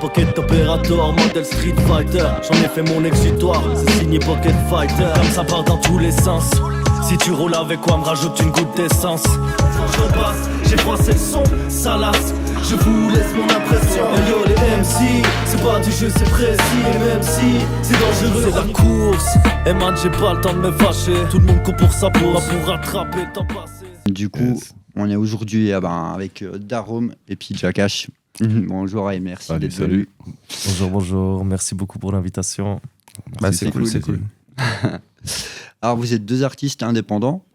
Pocket Operator, modèle Street Fighter. J'en ai fait mon exutoire, c'est signé Pocket Fighter. Comme ça part dans tous les sens. Si tu roules avec quoi, me rajoute une goutte d'essence. Je passe, j'ai froissé le son, ça lasse. Je vous laisse mon impression. Et yo les MC, c'est pas du jeu, c'est précis. Et même si c'est dangereux, c'est la course. Et man, j'ai pas le temps de me fâcher. Tout le monde court pour sa bourse, pour rattraper le temps passé. Du coup, on est aujourd'hui avec Darom et puis Jakash. Bonjour et merci d'être venu. Bonjour, merci beaucoup pour l'invitation. C'est cool. Alors vous êtes deux artistes indépendants,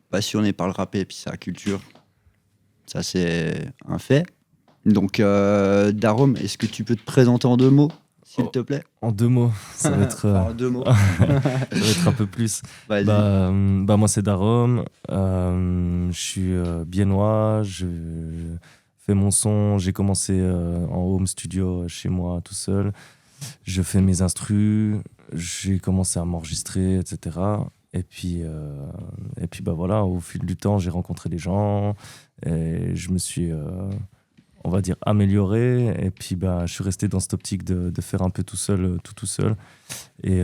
passionnés par le rap et puis sa culture. Ça c'est un fait. Donc Darom, est-ce que tu peux te présenter en deux mots, s'il te plaît? En deux mots, ça va être en deux mots. Ça va être un peu plus. Vas-y. Moi c'est Darom, je suis biennois, je fais mon son, j'ai commencé en home studio chez moi tout seul. Je fais mes instrus, j'ai commencé à m'enregistrer, etc. Et puis voilà, au fil du temps, j'ai rencontré des gens et je me suis, on va dire, amélioré. Et puis je suis resté dans cette optique de faire un peu tout seul. Et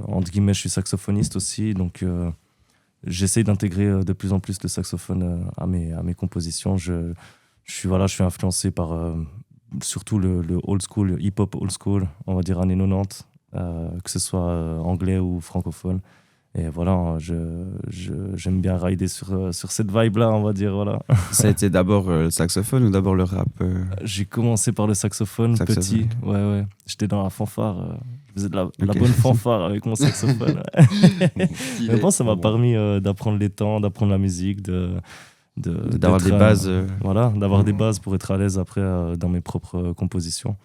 entre guillemets, je suis saxophoniste aussi, donc j'essaye d'intégrer de plus en plus le saxophone à mes compositions. Je suis influencé par surtout le old school, le hip-hop old school, on va dire années 90, que ce soit anglais ou francophone. Et voilà, j'aime bien rider sur cette vibe-là, on va dire. Voilà. Ça a été d'abord le saxophone ou d'abord le rap J'ai commencé par le saxophone. Petit. Ouais. J'étais dans la fanfare. Je faisais de la bonne fanfare avec mon saxophone. Mais bon, ça m'a permis d'apprendre les temps, d'apprendre la musique, d'avoir des bases. Voilà, d'avoir des bases pour être à l'aise après dans mes propres compositions.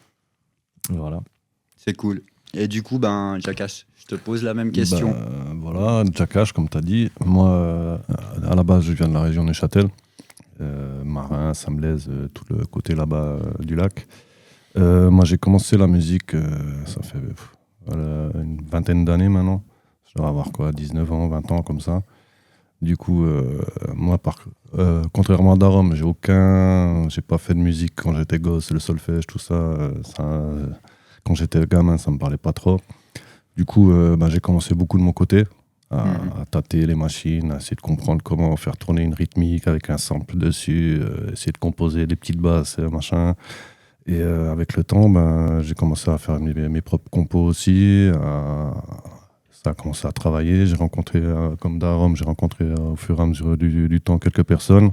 Voilà. C'est cool. Et du coup, Jakash, je te pose la même question. Voilà, Jakash, comme tu as dit. Moi, à la base, je viens de la région de Neuchâtel. Marin, Saint-Blaise, tout le côté là-bas du lac. Moi, j'ai commencé la musique, ça fait une vingtaine d'années maintenant. Je dois avoir 19 ans, 20 ans, comme ça. Du coup, moi, contrairement à Darom, j'ai pas fait de musique quand j'étais gosse, le solfège, tout ça, quand j'étais gamin, ça me parlait pas trop. Du coup, j'ai commencé beaucoup de mon côté, à tâter les machines, à essayer de comprendre comment faire tourner une rythmique avec un sample dessus, essayer de composer des petites basses, machin. Et avec le temps, j'ai commencé à faire mes propres compos aussi, ça a commencé à travailler. J'ai rencontré, comme Darom, au fur et à mesure du temps quelques personnes.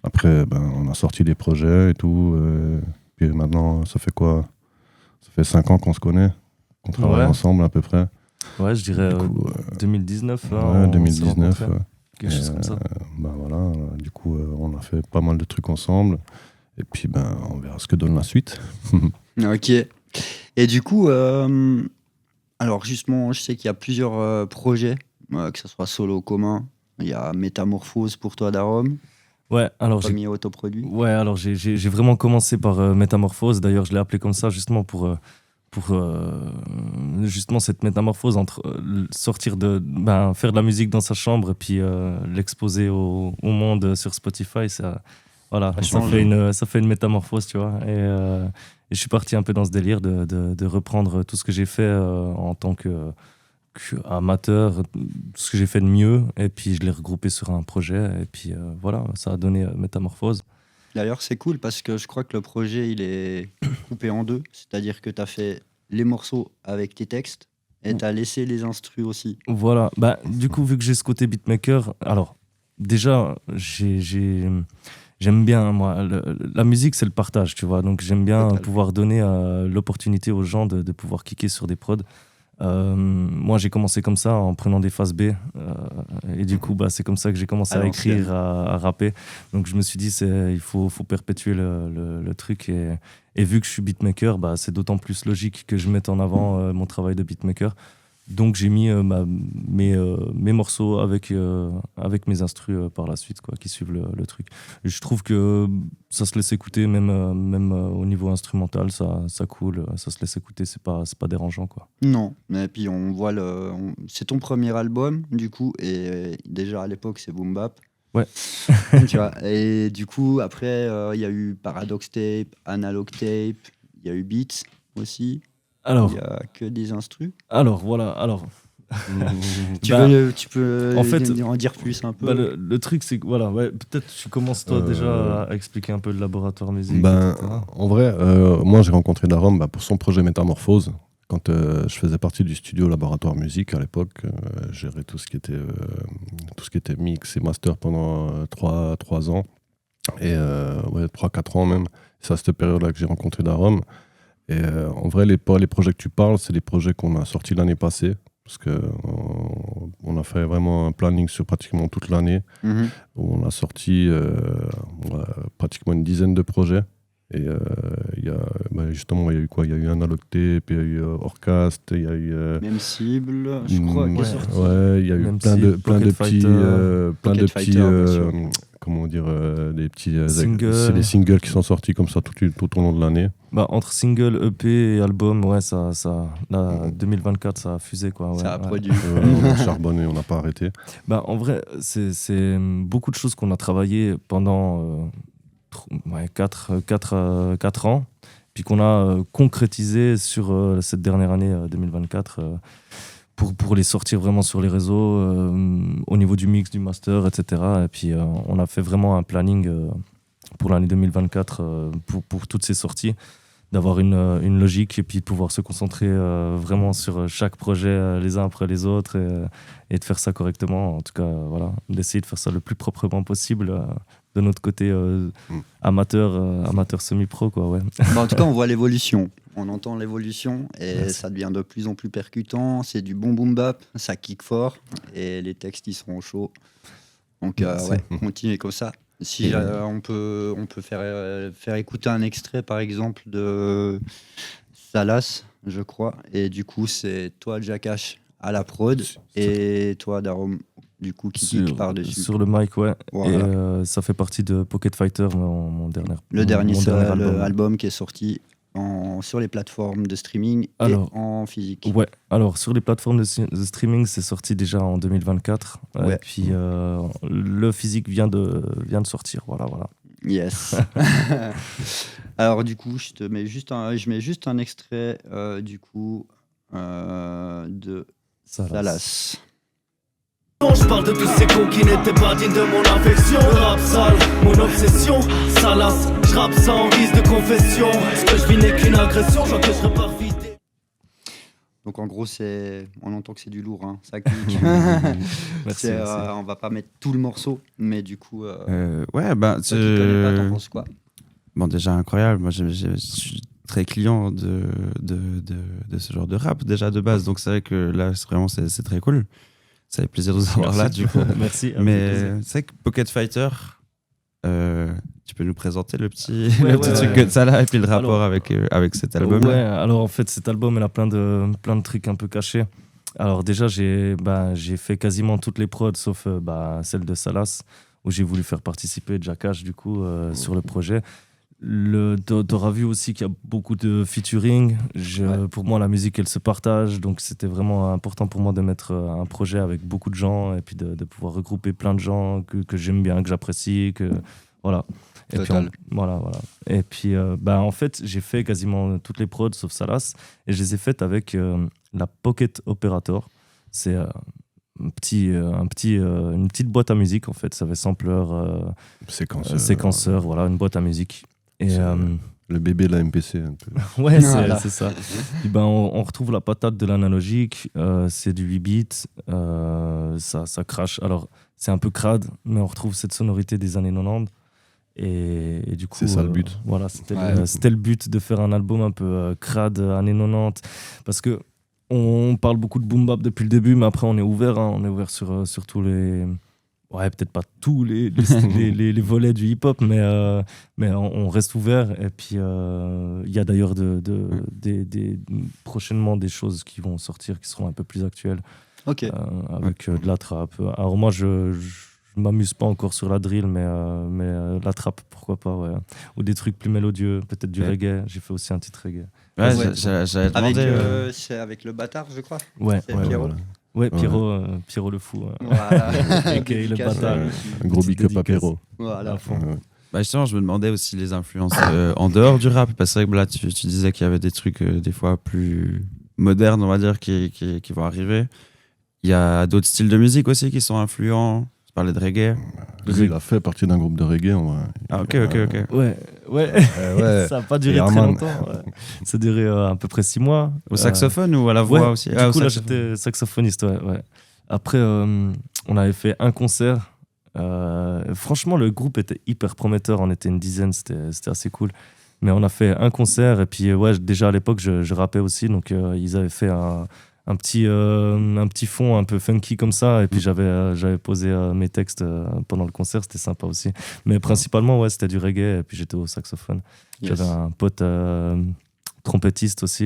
Après, on a sorti des projets et tout. Puis maintenant, ça fait quoi? Ça fait 5 ans qu'on se connaît, qu'on travaille ensemble à peu près. Ouais, je dirais 2019. Là, ouais, 2019. Quelque chose comme ça. Voilà, du coup, on a fait pas mal de trucs ensemble. Et puis, on verra ce que donne la suite. Ok. Et du coup... Alors justement, je sais qu'il y a plusieurs projets, que ce soit solo ou commun. Il y a Métamorphose pour toi, Darom. Ouais, alors premier autoproduit. Ouais, alors j'ai vraiment commencé par Métamorphose. D'ailleurs, je l'ai appelé comme ça justement pour justement cette métamorphose entre sortir faire de la musique dans sa chambre et puis l'exposer au monde sur Spotify. Ça fait une métamorphose, tu vois. Et je suis parti un peu dans ce délire de reprendre tout ce que j'ai fait en tant qu'amateur, tout ce que j'ai fait de mieux, et puis je l'ai regroupé sur un projet, et puis voilà, ça a donné Métamorphose. D'ailleurs, c'est cool parce que je crois que le projet, il est coupé en deux, c'est-à-dire que tu as fait les morceaux avec tes textes, et tu as laissé les instrus aussi. Voilà, du coup, vu que j'ai ce côté beatmaker, alors déjà, j'aime bien, moi, la musique, c'est le partage, tu vois. Donc, j'aime bien pouvoir donner l'opportunité aux gens de pouvoir kicker sur des prods. Moi, j'ai commencé comme ça en prenant des phases B. Et du coup, c'est comme ça que j'ai commencé à écrire, à rapper. Donc, je me suis dit, il faut perpétuer le truc. Et vu que je suis beatmaker, c'est d'autant plus logique que je mette en avant mon travail de beatmaker. Donc, j'ai mis mes morceaux avec mes instrus par la suite, qui suivent le truc. Et je trouve que ça se laisse écouter, même au niveau instrumental, ça coule, ça se laisse écouter, c'est pas dérangeant, quoi. Non, et puis on voit c'est ton premier album, du coup, et déjà à l'époque, c'est Boom Bap. Ouais. Tu vois, et du coup, après, il y a eu Paradox Tape, Analog Tape, il y a eu Beats aussi. Alors, il n'y a que des instrus. Alors, voilà. Tu peux en fait, en dire plus un peu. Le truc, c'est que, voilà, peut-être tu commences toi déjà à expliquer un peu le laboratoire musique. En vrai, moi j'ai rencontré Darom pour son projet Métamorphose. Quand je faisais partie du studio Laboratoire Musique à l'époque, je gérais tout ce qui était mix et master pendant 3 ans. Et 3-4 ans même. C'est à cette période-là que j'ai rencontré Darom. Et en vrai, les projets que tu parles, c'est des projets qu'on a sortis l'année passée, parce qu'on a fait vraiment un planning sur pratiquement toute l'année, où on a sorti pratiquement une dizaine de projets. Et justement, il y a eu quoi ? Il y a eu Analog Tape, il y a eu Orcast, il y a eu... Même Cible, je crois, qui est sorti. Ouais, il y a eu plein de petits... comment dire, des petits singles. C'est des singles qui sont sortis comme ça tout au long de l'année. Entre single, EP et album, 2024, ça a fusé, quoi. Ouais, ça a produit. On a charbonné, on n'a pas arrêté. En vrai, c'est beaucoup de choses qu'on a travaillé pendant 4 ans, puis qu'on a concrétisé sur cette dernière année 2024. Pour les sortir vraiment sur les réseaux, au niveau du mix, du master, etc. Et puis on a fait vraiment un planning pour l'année 2024 pour toutes ces sorties, d'avoir une logique et puis de pouvoir se concentrer vraiment sur chaque projet les uns après les autres et de faire ça correctement. En tout cas, voilà, d'essayer de faire ça le plus proprement possible de notre côté amateur semi-pro, quoi, ouais. En tout cas, on voit l'évolution. On entend l'évolution et ça devient de plus en plus percutant. C'est du bon boom bap, ça kick fort et les textes ils seront chauds. Donc continuez comme ça. Si on peut faire écouter un extrait par exemple de Salas, je crois. Et du coup c'est toi Jakash à la prod et toi Darom du coup qui kick par-dessus. Sur le mic, ouais. Voilà. Et ça fait partie de Pocket Fighter, mon dernier album qui est sorti sur les plateformes de streaming et en physique. Ouais, alors sur les plateformes de streaming, c'est sorti déjà en 2024. Ouais. Et puis le physique vient de sortir. Voilà. Yes. Alors du coup, je mets juste un extrait du coup de Salas. Je parle de tous ces cons qui n'étaient pas dignes de mon affection. Le rap sale, mon obsession. Salas, je rappe sans risque de confession. Ce que je vis n'est qu'une agression, je vois que je repars vite. Donc en gros, on entend que c'est du lourd, hein. Ça clique. Merci. On va pas mettre tout le morceau, mais du coup... toi qui connais pas, t'en penses quoi ? Bon, déjà incroyable. Moi, je suis très client de ce genre de rap, déjà de base. Donc c'est vrai que là, c'est très cool. Ça fait plaisir de vous avoir là, du coup. Merci. Mais c'est vrai que Pocket Fighter, tu peux nous présenter le petit truc que ça là et puis le rapport avec cet album. Ouais, alors en fait, cet album, il a plein de trucs un peu cachés. Alors déjà, j'ai fait quasiment toutes les prods, sauf celle de Salas, où j'ai voulu faire participer Jakash, du coup, sur le projet. T'auras vu aussi qu'il y a beaucoup de featuring. Pour moi, la musique, elle se partage. Donc, c'était vraiment important pour moi de mettre un projet avec beaucoup de gens et puis de pouvoir regrouper plein de gens que j'aime bien, que j'apprécie. Voilà. Et Total. puis, voilà. Et puis, en fait, j'ai fait quasiment toutes les prods sauf Salas. Et je les ai faites avec la Pocket Operator. C'est une petite boîte à musique, en fait. Ça fait sampler, séquenceur, voilà, une boîte à musique. Et le bébé de la MPC un peu. Ouais, c'est ça. Et on retrouve la patate de l'analogique, c'est du 8 bits, ça crache. Alors, c'est un peu crade, mais on retrouve cette sonorité des années 90. Et du coup, c'est ça le but. Voilà, c'était le but de faire un album un peu crade, années 90. Parce que On parle beaucoup de boom bap depuis le début, mais après on est ouvert, hein. On est ouvert sur tous les... Ouais, peut-être pas tous les les volets du hip-hop, mais on reste ouvert. Et puis, il y a d'ailleurs prochainement des choses qui vont sortir, qui seront un peu plus actuelles, Ok. avec de la trap. Alors moi, je m'amuse pas encore sur la drill, mais la trap, pourquoi pas, ouais. Ou des trucs plus mélodieux, peut-être du reggae. J'ai fait aussi un titre reggae. Ouais, Ouais. j'avais Avec, demandé. c'est avec le bâtard, je crois. Ouais, C'est ouais, Pierrot. ouais. Ouais, Pierrot le fou. Ouais. Voilà. Ok, le Dédicace, bâtard. Un gros big up à dédicace. Pierrot. Voilà. À fond. Bah justement, je me demandais aussi les influences en dehors du rap. Parce que c'est vrai que là, tu disais qu'il y avait des trucs des fois plus modernes, on va dire, qui vont arriver. Il y a d'autres styles de musique aussi qui sont influents. Tu parlais de reggae. Lui, il a fait partie d'un groupe de reggae. Ah, ok. Ouais. Ouais. Ça n'a pas duré Et très Arman. longtemps. Ouais. Ça a duré à peu près 6 mois. Au saxophone ou à la voix Ouais, aussi du au coup, là, saxophone. j'étais saxophoniste, ouais. Après, on avait fait un concert. Franchement, le groupe était hyper prometteur. On était une dizaine, c'était assez cool. Mais on a fait un concert. Et puis, ouais, déjà à l'époque, je rappais aussi. Donc, ils avaient fait un petit fond un peu funky comme ça. Et puis, j'avais posé mes textes pendant le concert. C'était sympa aussi. Mais principalement, ouais, c'était du reggae. Et puis, j'étais au saxophone. Yes. J'avais un pote trompettiste aussi.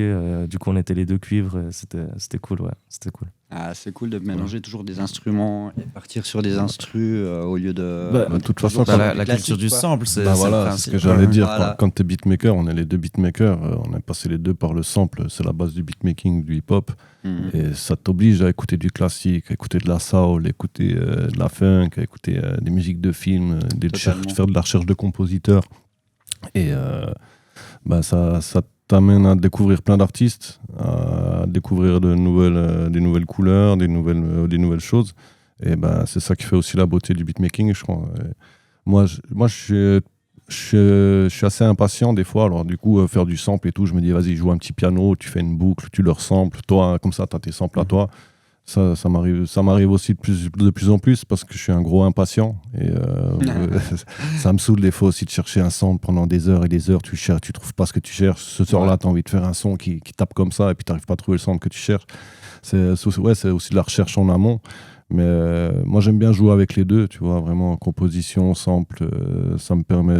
Du coup, on était les deux cuivres. Et c'était cool, ouais. C'était cool. Ah, c'est cool de mélanger toujours des instruments et partir sur des instrus au lieu de. Bah, de toute façon, Bah, quand- la classique, culture du quoi. sample, c'est Bah c'est le voilà, c'est principe. ce que j'allais dire. Voilà. Quand t'es beatmaker, on est les deux beatmakers. On est passé les deux par le sample. C'est la base du beatmaking, du hip-hop. Mhm. Et ça t'oblige à écouter du classique, à écouter de la soul, à écouter de la funk, à écouter des musiques de films, Totalement. faire de la recherche de compositeurs. Et bah, ça t'amène à découvrir plein d'artistes, à découvrir des nouvelles couleurs, des nouvelles choses. Et ben, c'est ça qui fait aussi la beauté du beatmaking, je crois. Et moi, je suis assez impatient des fois. Alors, du coup, faire du sample et tout, je me dis, vas-y, joue un petit piano, tu fais une boucle, tu le resamples. Toi, comme ça, tu as tes samples à toi. Ça m'arrive aussi de plus en plus parce que je suis un gros impatient. Et ça me saoule des fois aussi de chercher un sample pendant des heures et des heures. Tu cherches, tu trouves pas ce que tu cherches. Ce soir-là, tu as envie de faire un son qui tape comme ça et puis tu n'arrives pas à trouver le sample que tu cherches. C'est aussi de la recherche en amont. Mais moi, j'aime bien jouer avec les deux, tu vois, vraiment composition, sample, ça me permet...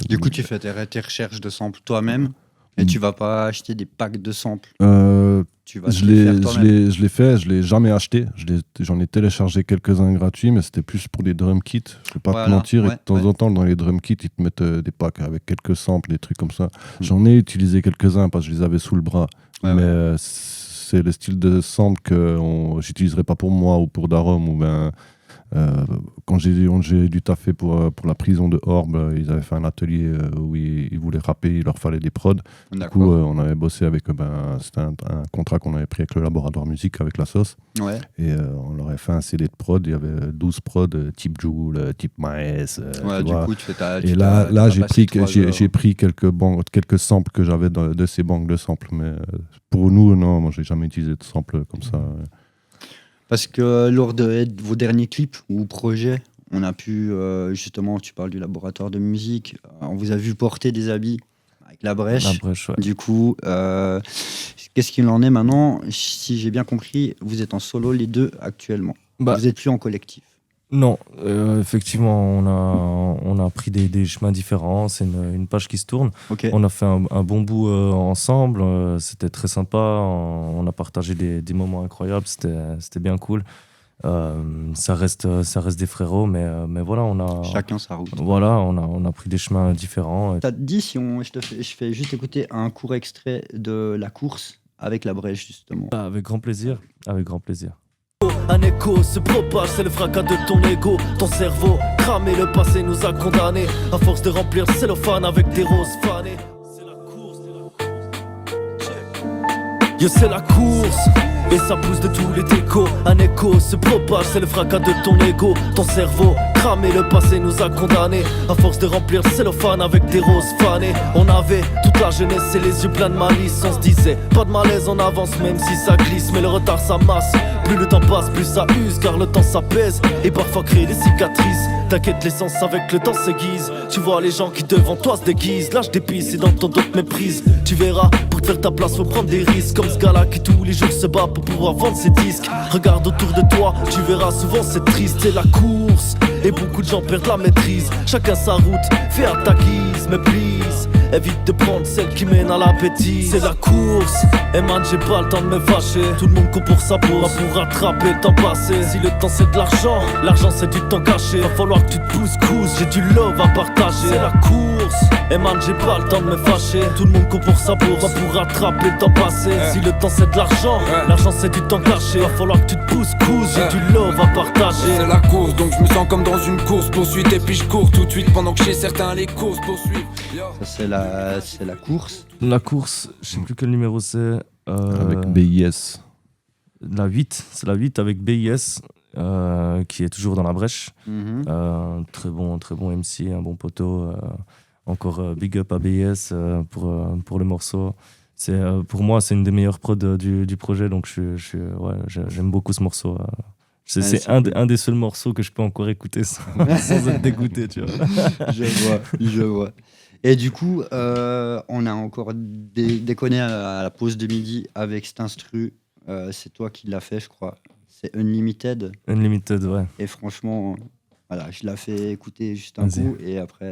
Du coup, tu fais tes recherches de samples toi-même et tu vas pas acheter des packs de samples. Tu vas je te les faire toi-même. l'ai fait, je l'ai jamais acheté. J'en ai téléchargé quelques-uns gratuits, mais c'était plus pour des drum kits. Je vais pas Voilà, te mentir. Et ouais, de temps en temps, dans les drum kits, ils te mettent des packs avec quelques samples, des trucs comme ça. J'en ai utilisé quelques-uns parce que je les avais sous le bras. Ouais, mais ouais. c'est le style de sample que j'utiliserai pas pour moi ou pour Darom. Ou ben, quand j'ai dû taffer pour la prison de Orbe, ils avaient fait un atelier où ils voulaient rapper, il leur fallait des prods. Du coup, on avait bossé avec, c'était un contrat qu'on avait pris avec le laboratoire musique, avec la sauce. Ouais. Et on leur avait fait un CD de prod. Il y avait 12 prods, type Joule, type Maes. Ouais, tu du vois. coup, tu fais Et là j'ai j'ai pris quelques samples que j'avais de ces banques de samples. Mais pour nous, non, moi, j'ai jamais utilisé de samples comme ça. Parce que lors de vos derniers clips ou projets, on a pu, justement, tu parles du laboratoire de musique, on vous a vu porter des habits avec la brèche. La brèche, ouais. Du coup, qu'est-ce qu'il en est maintenant? Si j'ai bien compris, vous êtes en solo les deux actuellement. Bah, Vous n'êtes plus en collectif. Non, effectivement, on a pris des chemins différents. C'est une page qui se tourne. Ok. On a fait un bon bout ensemble. C'était très sympa. On a partagé des moments incroyables. C'était bien cool. Ça reste des frérots, mais voilà, Chacun sa route. Voilà, on a pris des chemins différents. T'as dit, je fais juste écouter un court extrait de la course avec la brèche, justement. Ah, avec grand plaisir. Avec grand plaisir. Un écho se propage, c'est le fracas de ton ego. Ton cerveau cramé, le passé nous a condamnés. À force de remplir le cellophane avec des roses fanées. C'est la course, Yo, c'est la course. Et ça pousse de tous les décos. Un écho se propage, c'est le fracas de ton ego. Ton cerveau cramé, le passé nous a condamnés. À force de remplir le cellophane avec des roses fanées. On avait toute la jeunesse et les yeux pleins de malice. On se disait, pas de malaise, on avance même si ça glisse. Mais le retard ça masse, plus le temps passe, plus ça use. Car le temps ça pèse et parfois crée des cicatrices. T'inquiète, l'essence avec le temps s'aiguise. Tu vois les gens qui devant toi se déguisent. Lâche des pistes et dans ton dos te méprise. Tu verras, pour te faire ta place faut prendre des risques. Comme ce gars-là qui tous les jours se bat pour pouvoir vendre ses disques. Regarde autour de toi, tu verras souvent c'est triste. C'est la course et beaucoup de gens perdent la maîtrise. Chacun sa route, fais à ta guise. Mais please, évite de prendre celle qui mène à l'appétit. C'est la course, et man j'ai pas le temps de me fâcher. Tout le monde court pour sa bourse, pour rattraper le temps passé. Si le temps c'est de l'argent, l'argent c'est du temps caché. Va falloir que tu te pousses, j'ai du love à partager. C'est la course, et man j'ai pas le temps de me fâcher. Tout le monde court pour sa bourse, pour rattraper le temps passé. Si le temps c'est de l'argent, l'argent c'est du temps caché. Va falloir que tu te pousses, j'ai du love à partager. C'est la course, donc je me sens comme dans une course poursuite. Et puis je cours tout de suite pendant que chez certains les courses poursuivent. Ça, c'est la course. La course, je sais plus quel numéro c'est. Avec BIS. La 8, c'est la 8 avec BIS, qui est toujours dans la brèche. Très bon MC, un bon poteau. Encore big up à BIS pour le morceau. Pour moi, c'est une des meilleures prods du projet, donc j'aime beaucoup ce morceau. C'est un des seuls morceaux que je peux encore écouter sans être dégoûté, tu vois. Je vois. Et du coup, on a encore déconné à la pause de midi avec cet instru. C'est toi qui l'as fait, je crois. C'est Unlimited. Unlimited, ouais. Et franchement, voilà, je l'ai fait écouter juste un coup et après.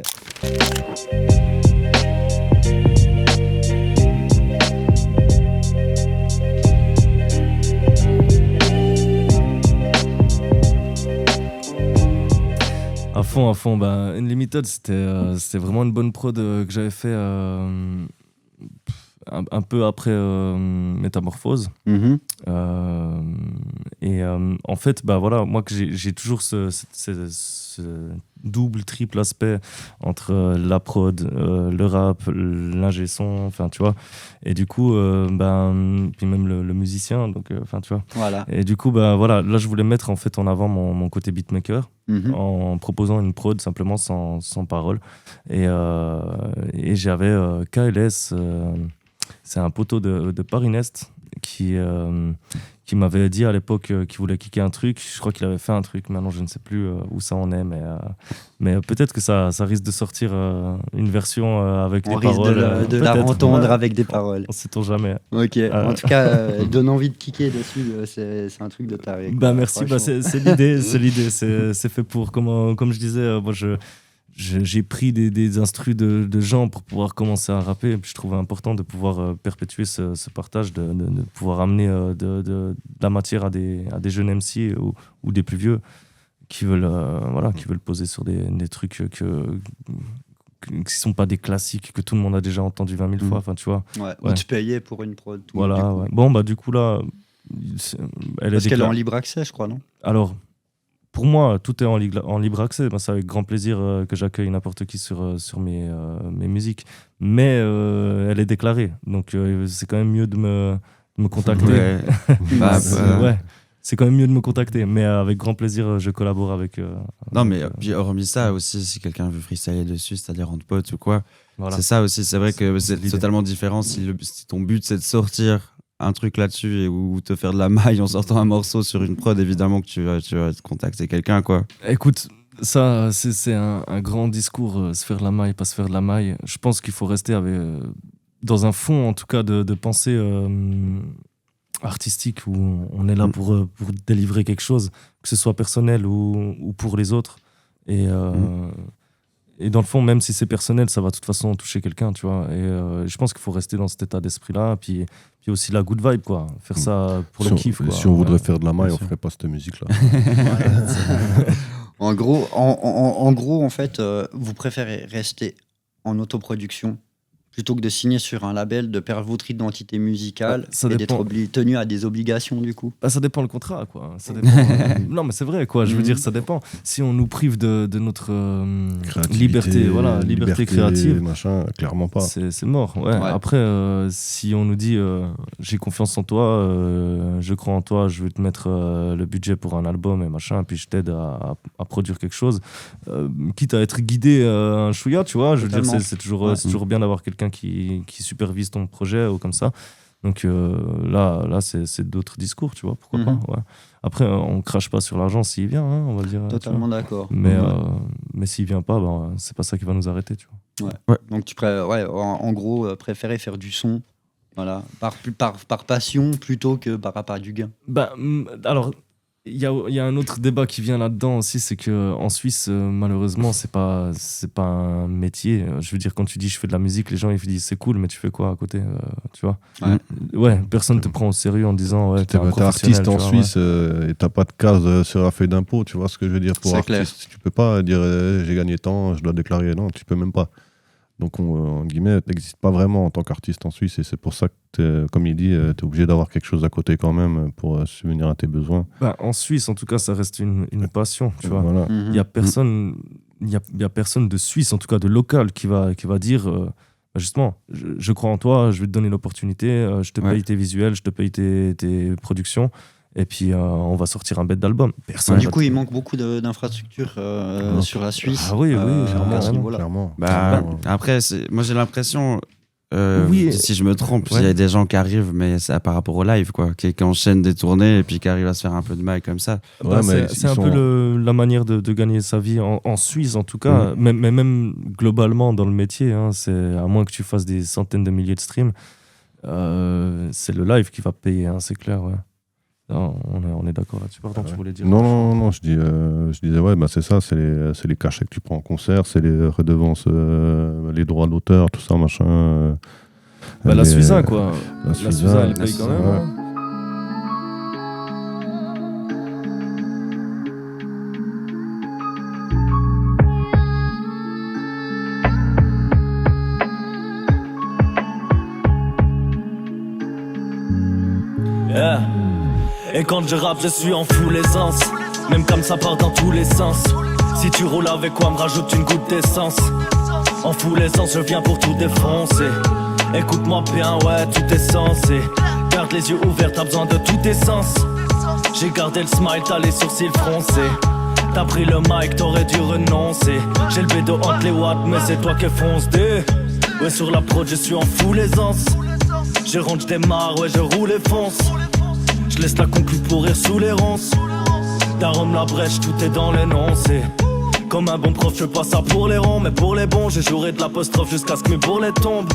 À fond. Bah, Unlimited, c'était vraiment une bonne prod que j'avais fait un peu après Métamorphose. Et en fait, bah voilà, moi que j'ai toujours ce double, triple aspect entre la prod, le rap, l'ingé son, enfin tu vois. Et du coup, puis même le musicien, donc enfin tu vois. Voilà. Et du coup, bah voilà, là je voulais mettre en fait en avant mon côté beatmaker en proposant une prod simplement sans parole. Et j'avais KLS. C'est un poteau de Paris-Nest qui m'avait dit à l'époque qu'il voulait kicker un truc. Je crois qu'il avait fait un truc. Maintenant, je ne sais plus où ça en est. Mais peut-être que ça risque de sortir une version avec des paroles. On risque de la entendre avec des paroles. On ne sait-on jamais. Ok. En tout cas, donne envie de kicker dessus. C'est un truc de taré. Bah, merci. Bah, c'est l'idée. C'est fait pour. Comme je disais, moi, j'ai pris des instrus de gens pour pouvoir commencer à rapper. Et puis je trouvais important de pouvoir perpétuer ce partage, de pouvoir amener de la matière à des jeunes MC ou des plus vieux qui veulent poser sur des trucs qui ne sont pas des classiques que tout le monde a déjà entendu 20 000 fois. Enfin, tu vois. Ouais. Ou tu payais pour une prod. Voilà. Ouais. Bon, bah du coup là, parce qu'elle est en libre accès, je crois, non ? Alors. Pour moi, tout est en libre accès. C'est avec grand plaisir que j'accueille n'importe qui sur mes musiques. Mais elle est déclarée. Donc, c'est quand même mieux de me contacter. Ouais. C'est quand même mieux de me contacter. Mais avec grand plaisir, je collabore avec... non, mais puis, hormis ça aussi, si quelqu'un veut freestyler dessus, c'est-à-dire entre potes ou quoi, voilà. C'est ça aussi. C'est vrai que c'est totalement différent si ton but, c'est de sortir un truc là-dessus ou te faire de la maille en sortant un morceau sur une prod, évidemment que tu vas te contacter quelqu'un, quoi. Écoute, ça c'est un grand discours, se faire de la maille, pas se faire de la maille. Je pense qu'il faut rester dans un fond en tout cas de pensée artistique où on est là pour délivrer quelque chose, que ce soit personnel ou pour les autres. Et dans le fond, même si c'est personnel, ça va de toute façon toucher quelqu'un, tu vois. Et je pense qu'il faut rester dans cet état d'esprit-là. Puis aussi la good vibe, quoi. Faire ça pour le kiff, quoi. Si on voudrait faire de la maille, on ferait pas cette musique-là. En gros, en fait, vous préférez rester en autoproduction plutôt que de signer sur un label, de perdre votre identité musicale et d'être tenu à des obligations, du coup. Ça dépend le contrat, quoi. Ça dépend, non, mais c'est vrai, quoi. Je veux dire, ça dépend. Si on nous prive de notre liberté créative, machin, clairement pas. C'est mort. Ouais. Après, si on nous dit j'ai confiance en toi, je crois en toi, je veux te mettre le budget pour un album et machin, puis je t'aide à produire quelque chose, quitte à être guidé un chouïa, tu vois. Je veux dire, c'est toujours bien d'avoir quelqu'un qui supervise ton projet ou comme ça. Donc là c'est d'autres discours, tu vois, pourquoi pas. Ouais. Après, on crache pas sur l'argent s'il vient, hein, on va dire. Totalement d'accord. Mais s'il vient pas, c'est pas ça qui va nous arrêter, tu vois. Ouais. Donc en gros, préférer faire du son, voilà, par passion plutôt que par rapport à du gain. Alors, il y a un autre débat qui vient là-dedans aussi, c'est qu'en Suisse, malheureusement, c'est pas un métier. Je veux dire, quand tu dis je fais de la musique, les gens ils disent c'est cool, mais tu fais quoi à côté, tu vois? Ouais, personne te prend au sérieux en disant ouais, t'es un professionnel. T'es artiste en Suisse et t'as pas de case sur la feuille d'impôt, tu vois ce que je veux dire? Pour c'est artiste, clair. Tu peux pas dire j'ai gagné tant, je dois déclarer, non, tu peux même pas. Donc, en guillemets, t'existes pas vraiment en tant qu'artiste en Suisse et c'est pour ça que, comme il dit, t'es obligé d'avoir quelque chose à côté quand même pour subvenir à tes besoins. En Suisse, en tout cas, ça reste une passion, tu vois. Voilà. Il y a personne de Suisse, en tout cas de local, qui va dire justement, je crois en toi, je vais te donner l'opportunité, je te paye tes visuels, je te paye tes productions. Et puis on va sortir un bête d'album. Personne. Du coup, il manque beaucoup d'infrastructures sur la Suisse. Ah oui, clairement. Après, moi j'ai l'impression, si je me trompe, il y a des gens qui arrivent, mais c'est par rapport au live, quoi, qui enchaînent des tournées et puis qui arrivent à se faire un peu de mal comme ça. C'est un peu la manière de gagner sa vie en Suisse, en tout cas, mais même globalement dans le métier. Hein, à moins que tu fasses des centaines de milliers de streams, c'est le live qui va payer, hein, c'est clair. Ouais. Non, on est d'accord là-dessus. Pardon, tu voulais dire Non, je disais, c'est ça, c'est les cachets que tu prends en concert, c'est les redevances, les droits d'auteur, tout ça, machin. La Suiza, quoi. La Suiza, elle paye quand même. Ouais. Et quand je rappe, je suis en full aisance. Même comme ça part dans tous les sens. Si tu roules avec quoi, me rajoute une goutte d'essence. En full aisance, je viens pour tout défoncer. Écoute-moi bien, ouais, tout est sensé. Garde les yeux ouverts, t'as besoin de tout essence. J'ai gardé le smile, t'as les sourcils froncés. T'as pris le mic, t'aurais dû renoncer. J'ai le bédo entre les watts, mais c'est toi qui fonce des. Ouais, sur la prod, je suis en full aisance. Je rentre, je démarre, ouais, je roule et fonce. Je laisse la conclue pourrir sous les ronces. Darom la brèche, tout est dans l'énoncé. Comme un bon prof, je fais pas ça pour les ronds, mais pour les bons, je jouerai de l'apostrophe jusqu'à ce que mes bourrelets tombent.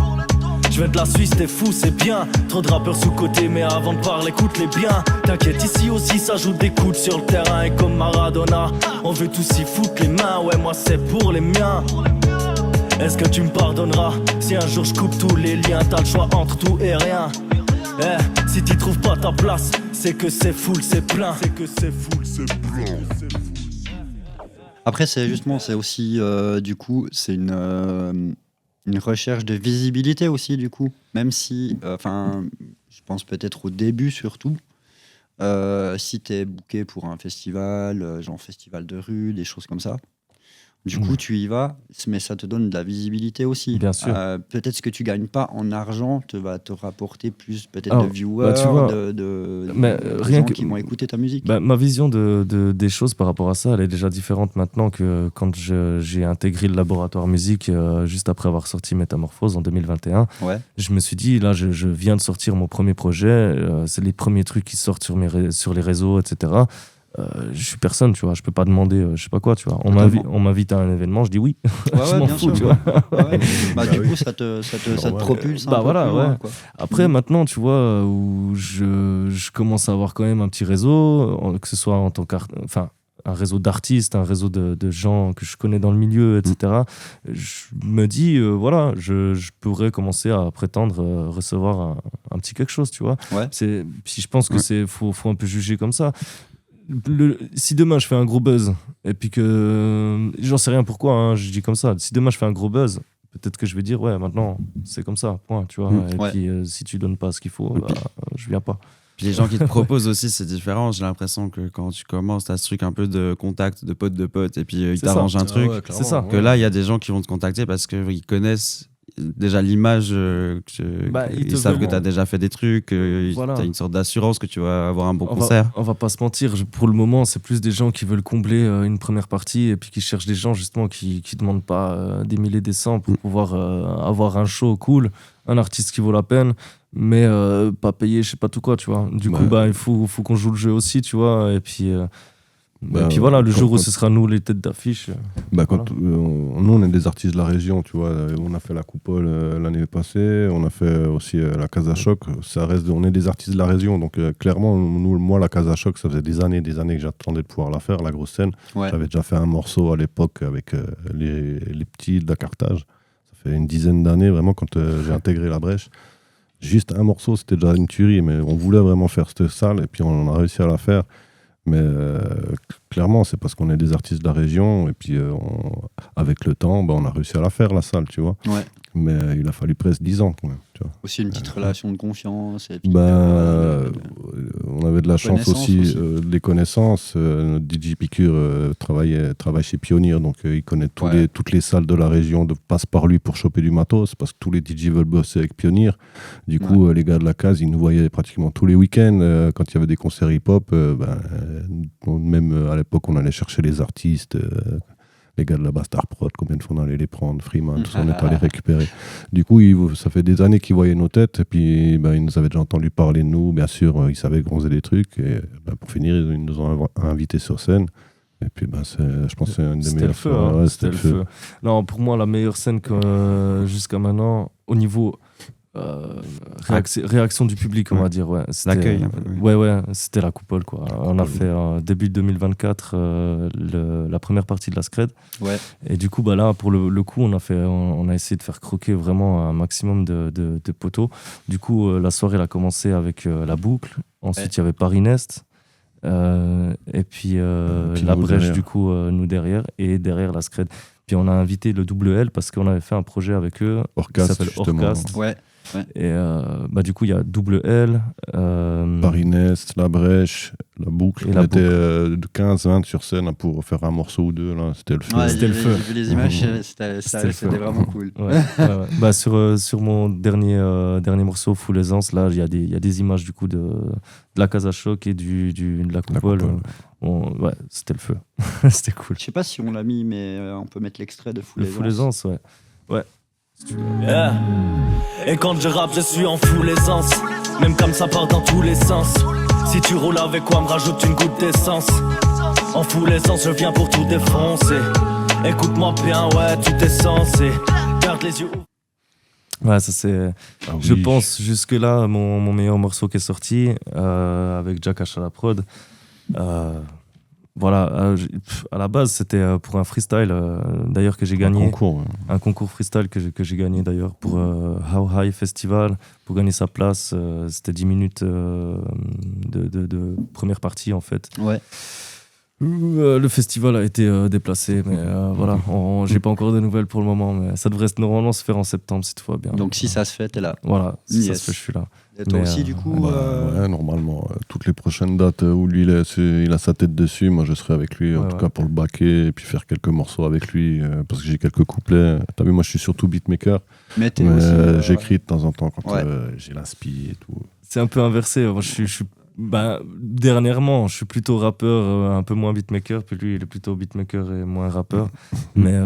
Je viens de la Suisse, t'es fou, c'est bien. Trop de rappeurs sous-côté, mais avant de parler, écoute-les bien. T'inquiète, ici aussi, ça joue des coudes sur le terrain. Et comme Maradona, on veut tous s'y foutre les mains. Ouais, moi c'est pour les miens. Est-ce que tu me pardonneras si un jour je coupe tous les liens? T'as le choix entre tout et rien. Si t'y trouves pas ta place, c'est que c'est full, c'est plein. Après, c'est aussi, du coup, c'est une recherche de visibilité aussi, du coup. Même si, je pense peut-être au début surtout, si t'es booké pour un festival, genre festival de rue, des choses comme ça, du coup, tu y vas, mais ça te donne de la visibilité aussi. Bien sûr. Peut-être ce que tu gagnes pas en argent va te rapporter plus peut-être de viewers, de gens qui vont écouter ta musique. Ma vision des choses par rapport à ça, elle est déjà différente maintenant que quand j'ai intégré le laboratoire musique juste après avoir sorti Métamorphose en 2021. Ouais. Je me suis dit, là, je viens de sortir mon premier projet, c'est les premiers trucs qui sortent sur les réseaux, etc. Je suis personne, tu vois, je peux pas demander je sais pas quoi, tu vois. On m'invite à un événement, je dis oui. Je m'en fous, tu vois. Du coup, ça te propulse un peu voilà, plus loin, quoi. Après, maintenant, tu vois, où je commence à avoir quand même un petit réseau, que ce soit en tant un réseau d'artistes, un réseau de gens que je connais dans le milieu, etc. Je me dis, je pourrais commencer à prétendre recevoir un petit quelque chose, tu vois. Ouais. Puis je pense que faut un peu juger comme ça. Si demain je fais un gros buzz et puis que j'en sais rien pourquoi, hein, je dis comme ça, si demain je fais un gros buzz, peut-être que je vais dire ouais, maintenant c'est comme ça, point, tu vois. Puis si tu donnes pas ce qu'il faut, je viens pas. Puis les gens qui te proposent aussi, c'est différent. J'ai l'impression que quand tu commences, t'as ce truc un peu de contact, de pote, et puis ils t'arrangent un truc. C'est ça. Que là, il y a des gens qui vont te contacter parce qu'ils connaissent déjà l'image, ils savent que tu as déjà fait des trucs, tu as une sorte d'assurance que tu vas avoir un bon concert. On va pas se mentir, pour le moment, c'est plus des gens qui veulent combler une première partie et puis qui cherchent des gens justement qui demandent pas des milliers, des cents pour pouvoir avoir un show cool. un artiste qui vaut la peine, mais pas payé, je sais pas tout quoi, tu vois. Du coup, il faut qu'on joue le jeu aussi, tu vois. Et puis voilà, le jour où ce sera nous les têtes d'affiche. Nous, on est des artistes de la région, tu vois. On a fait la Coupole l'année passée, on a fait aussi la Casa Choc. On est des artistes de la région, donc clairement, moi, la Casa Choc, ça faisait des années que j'attendais de pouvoir la faire, la grosse scène. Ouais. J'avais déjà fait un morceau à l'époque avec les petits de la Carthage. Ça fait une dizaine d'années, vraiment, quand j'ai intégré la Brèche. Juste un morceau, c'était déjà une tuerie, mais on voulait vraiment faire cette salle, et puis on a réussi à la faire. Mais clairement, c'est parce qu'on est des artistes de la région, et puis avec le temps, on a réussi à la faire, la salle, tu vois. Ouais. Mais il a fallu presque 10 ans, quand même, tu vois. Aussi une petite relation de confiance. Et puis, on avait de la chance aussi. Des connaissances. Notre DJ Picure travaille chez Pioneer, donc il connaît toutes les salles de la région, passe par lui pour choper du matos, parce que tous les DJ veulent bosser avec Pioneer. Du coup, les gars de la case, ils nous voyaient pratiquement tous les week-ends. Quand il y avait des concerts hip-hop, même à l'époque, on allait chercher les artistes. Les gars de la Bastard Prod, combien de fois on allait les prendre, Freeman, tout ça, on est allé récupérer. Du coup, ça fait des années qu'ils voyaient nos têtes, et puis ils nous avaient déjà entendu parler de nous, bien sûr, ils savaient qu'on faisait des trucs, et pour finir, ils nous ont invités sur scène. Et puis, je pense que c'est une des meilleures fois. C'était le feu. Non, pour moi, la meilleure scène jusqu'à maintenant, au niveau réaction du public, on va dire. Ouais, l'accueil un peu. Ouais, c'était la Coupole, quoi. On a fait début 2024 la première partie de la Scred. Ouais. Et du coup, là, pour le coup, on a essayé de faire croquer vraiment un maximum de poteaux. Du coup, la soirée, elle a commencé avec la boucle. Ensuite, il y avait Paris-Nest. Et puis la Brèche, derrière. Du coup, nous derrière. Et derrière la Scred. Puis on a invité le Double L parce qu'on avait fait un projet avec eux qui s'appelle Orcast. Ouais. Et du coup, il y a Double L, Paris-Nest, la Brèche, la boucle. On était de 15-20 sur scène pour faire un morceau ou deux. Là. C'était le feu. Ouais, c'était le feu. J'ai vu les images, c'était vraiment cool. Ouais. Sur mon dernier morceau, Full Essence, là, il y a des images du coup de la Casa Choc et de la Coupole. C'était le feu. C'était cool. Je sais pas si on l'a mis, mais on peut mettre l'extrait de Full Essence. Full Essence, ouais. Yeah. Et quand je rappe, je suis en full essence. Même comme ça part dans tous les sens. Si tu roules avec quoi, me rajoute une goutte d'essence. En full essence, je viens pour tout défoncer. Écoute-moi bien, ouais, tout est censé. Garde les yeux ouverts. Ouais, ça c'est. Je pense jusque-là, mon meilleur morceau qui est sorti avec Jackass à la prod. Voilà, à la base c'était pour un freestyle d'ailleurs que j'ai gagné. Un concours freestyle que j'ai gagné d'ailleurs pour How High Festival. Pour gagner sa place, c'était 10 minutes de première partie en fait. Ouais. Le festival a été déplacé, mais voilà, j'ai pas encore de nouvelles pour le moment, mais ça devrait normalement se faire en septembre si tout va bien. Donc si ça se fait, t'es là. Voilà, si ça se fait, je suis là. Et toi aussi, du coup ouais, normalement, toutes les prochaines dates où lui il a sa tête dessus, moi je serai avec lui, en tout cas pour le backer et puis faire quelques morceaux avec lui, parce que j'ai quelques couplets. T'as vu, moi je suis surtout beatmaker, mais j'écris de temps en temps quand j'ai l'inspi et tout. C'est un peu inversé, moi, je suis dernièrement, je suis plutôt rappeur, un peu moins beatmaker, puis lui, il est plutôt beatmaker et moins rappeur. Mais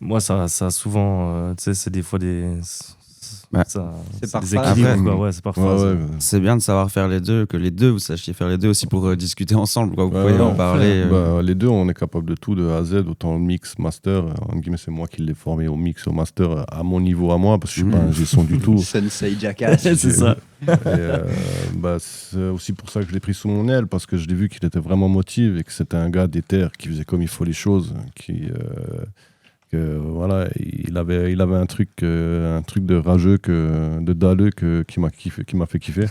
moi, ça a souvent, tu sais, c'est des fois c'est parfait. C'est parfois. C'est bien de savoir faire les deux, que les deux vous sachiez faire les deux aussi pour discuter ensemble, quoi. Vous pouvez en parler. Les deux, on est capable de tout, de A à Z, autant mix, master. En guillemets, c'est moi qui l'ai formé au mix, au master, à mon niveau à moi, parce que je suis pas un G-son du tout. Sensei Jackass. C'est ça. C'est aussi pour ça que je l'ai pris sous mon aile, parce que je l'ai vu qu'il était vraiment motivé et que c'était un gars déter qui faisait comme il faut les choses, voilà, il avait un truc de rageux, de dalleux qui m'a fait kiffer.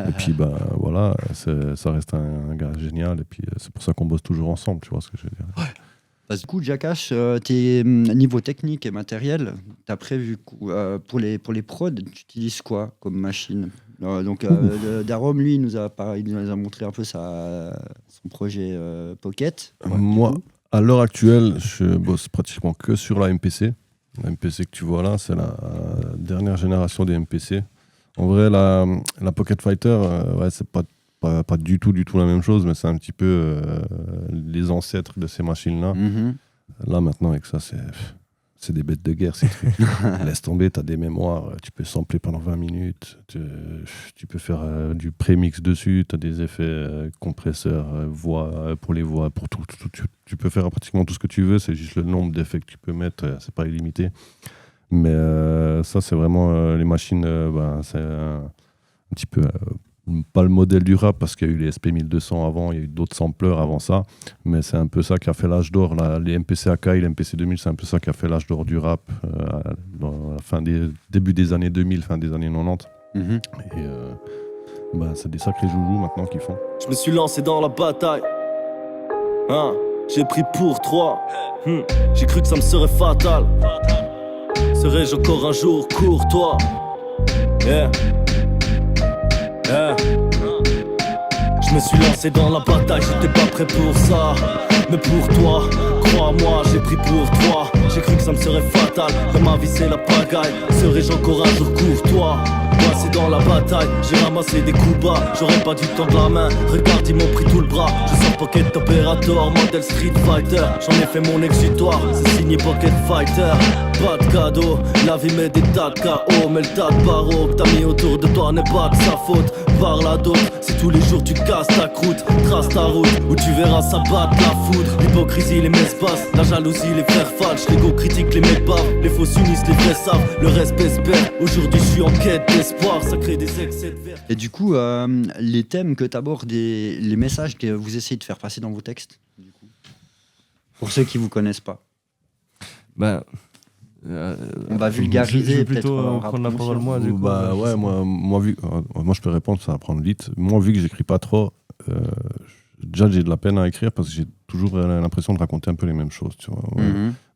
Et puis voilà, ça reste un gars génial, et puis c'est pour ça qu'on bosse toujours ensemble, tu vois ce que je veux dire. Ouais. Bah, du coup, Jackass, tes niveau technique et matériel, t'as prévu pour les prods, tu utilises quoi comme machine? Donc Darom, lui, il nous a montré un peu son projet Pocket. Moi, à l'heure actuelle, je bosse pratiquement que sur la MPC. La MPC que tu vois là, c'est la dernière génération des MPC. En vrai, la Pocket Fighter, c'est pas du tout la même chose, mais c'est un petit peu les ancêtres de ces machines-là. Là, maintenant, avec ça, C'est des bêtes de guerre, ces trucs. Laisse tomber, t'as des mémoires, tu peux sampler pendant 20 minutes, tu peux faire du prémix dessus, t'as des effets compresseurs, voix, pour les voix, pour tout. Tu peux faire pratiquement tout ce que tu veux, c'est juste le nombre d'effets que tu peux mettre, c'est pas illimité. Mais ça, c'est vraiment les machines, c'est un petit peu... pas le modèle du rap parce qu'il y a eu les SP1200 avant, il y a eu d'autres sampleurs avant ça, mais c'est un peu ça qui a fait l'âge d'or. Les MPC Akai, les MPC 2000, c'est un peu ça qui a fait l'âge d'or du rap dans la début des années 2000, fin des années 90. Et c'est des sacrés joujoux maintenant qu'ils font. Je me suis lancé dans la bataille. J'ai pris pour 3. J'ai cru que ça me serait fatal. Serais-je encore un jour courtois? Yeah. Je me suis lancé dans la bataille, j'étais pas prêt pour ça. Mais pour toi, crois-moi, j'ai pris pour toi. J'ai cru que ça me serait fatal, mais ma vie c'est la pagaille. Serais-je encore un jour courtois? Moi c'est dans la bataille, j'ai ramassé des coups bas. J'aurais pas dû tendre la main, regarde ils m'ont pris tout le bras. Je sors Pocket Operator, modèle Street Fighter. J'en ai fait mon exutoire, c'est signé Pocket Fighter. Pas de cadeau, la vie met des tas de KO. Mais le tas de barreaux que t'as mis autour de toi n'est pas de sa faute. Parle à d'autres, si tous les jours tu casses ta croûte, trace ta route, où tu verras ça battre la foudre. L'hypocrisie, les mespaces, la jalousie, les frères fâches. L'ego critique, les mecs bavent, les faux s'unissent, les vrais savent. Le respect se perd, aujourd'hui je suis en quête d'espoir. Ça crée des excès de verre. Et du coup, les thèmes que tu abordes, les messages que vous essayez de faire passer dans vos textes, du coup, pour ceux qui vous connaissent pas. On va vulgariser, je vais peut-être. plutôt prendre la parole moi, du coup. Moi je peux répondre, ça va prendre vite. Moi, vu que j'écris pas trop, déjà j'ai de la peine à écrire parce que j'ai toujours l'impression de raconter un peu les mêmes choses, tu vois.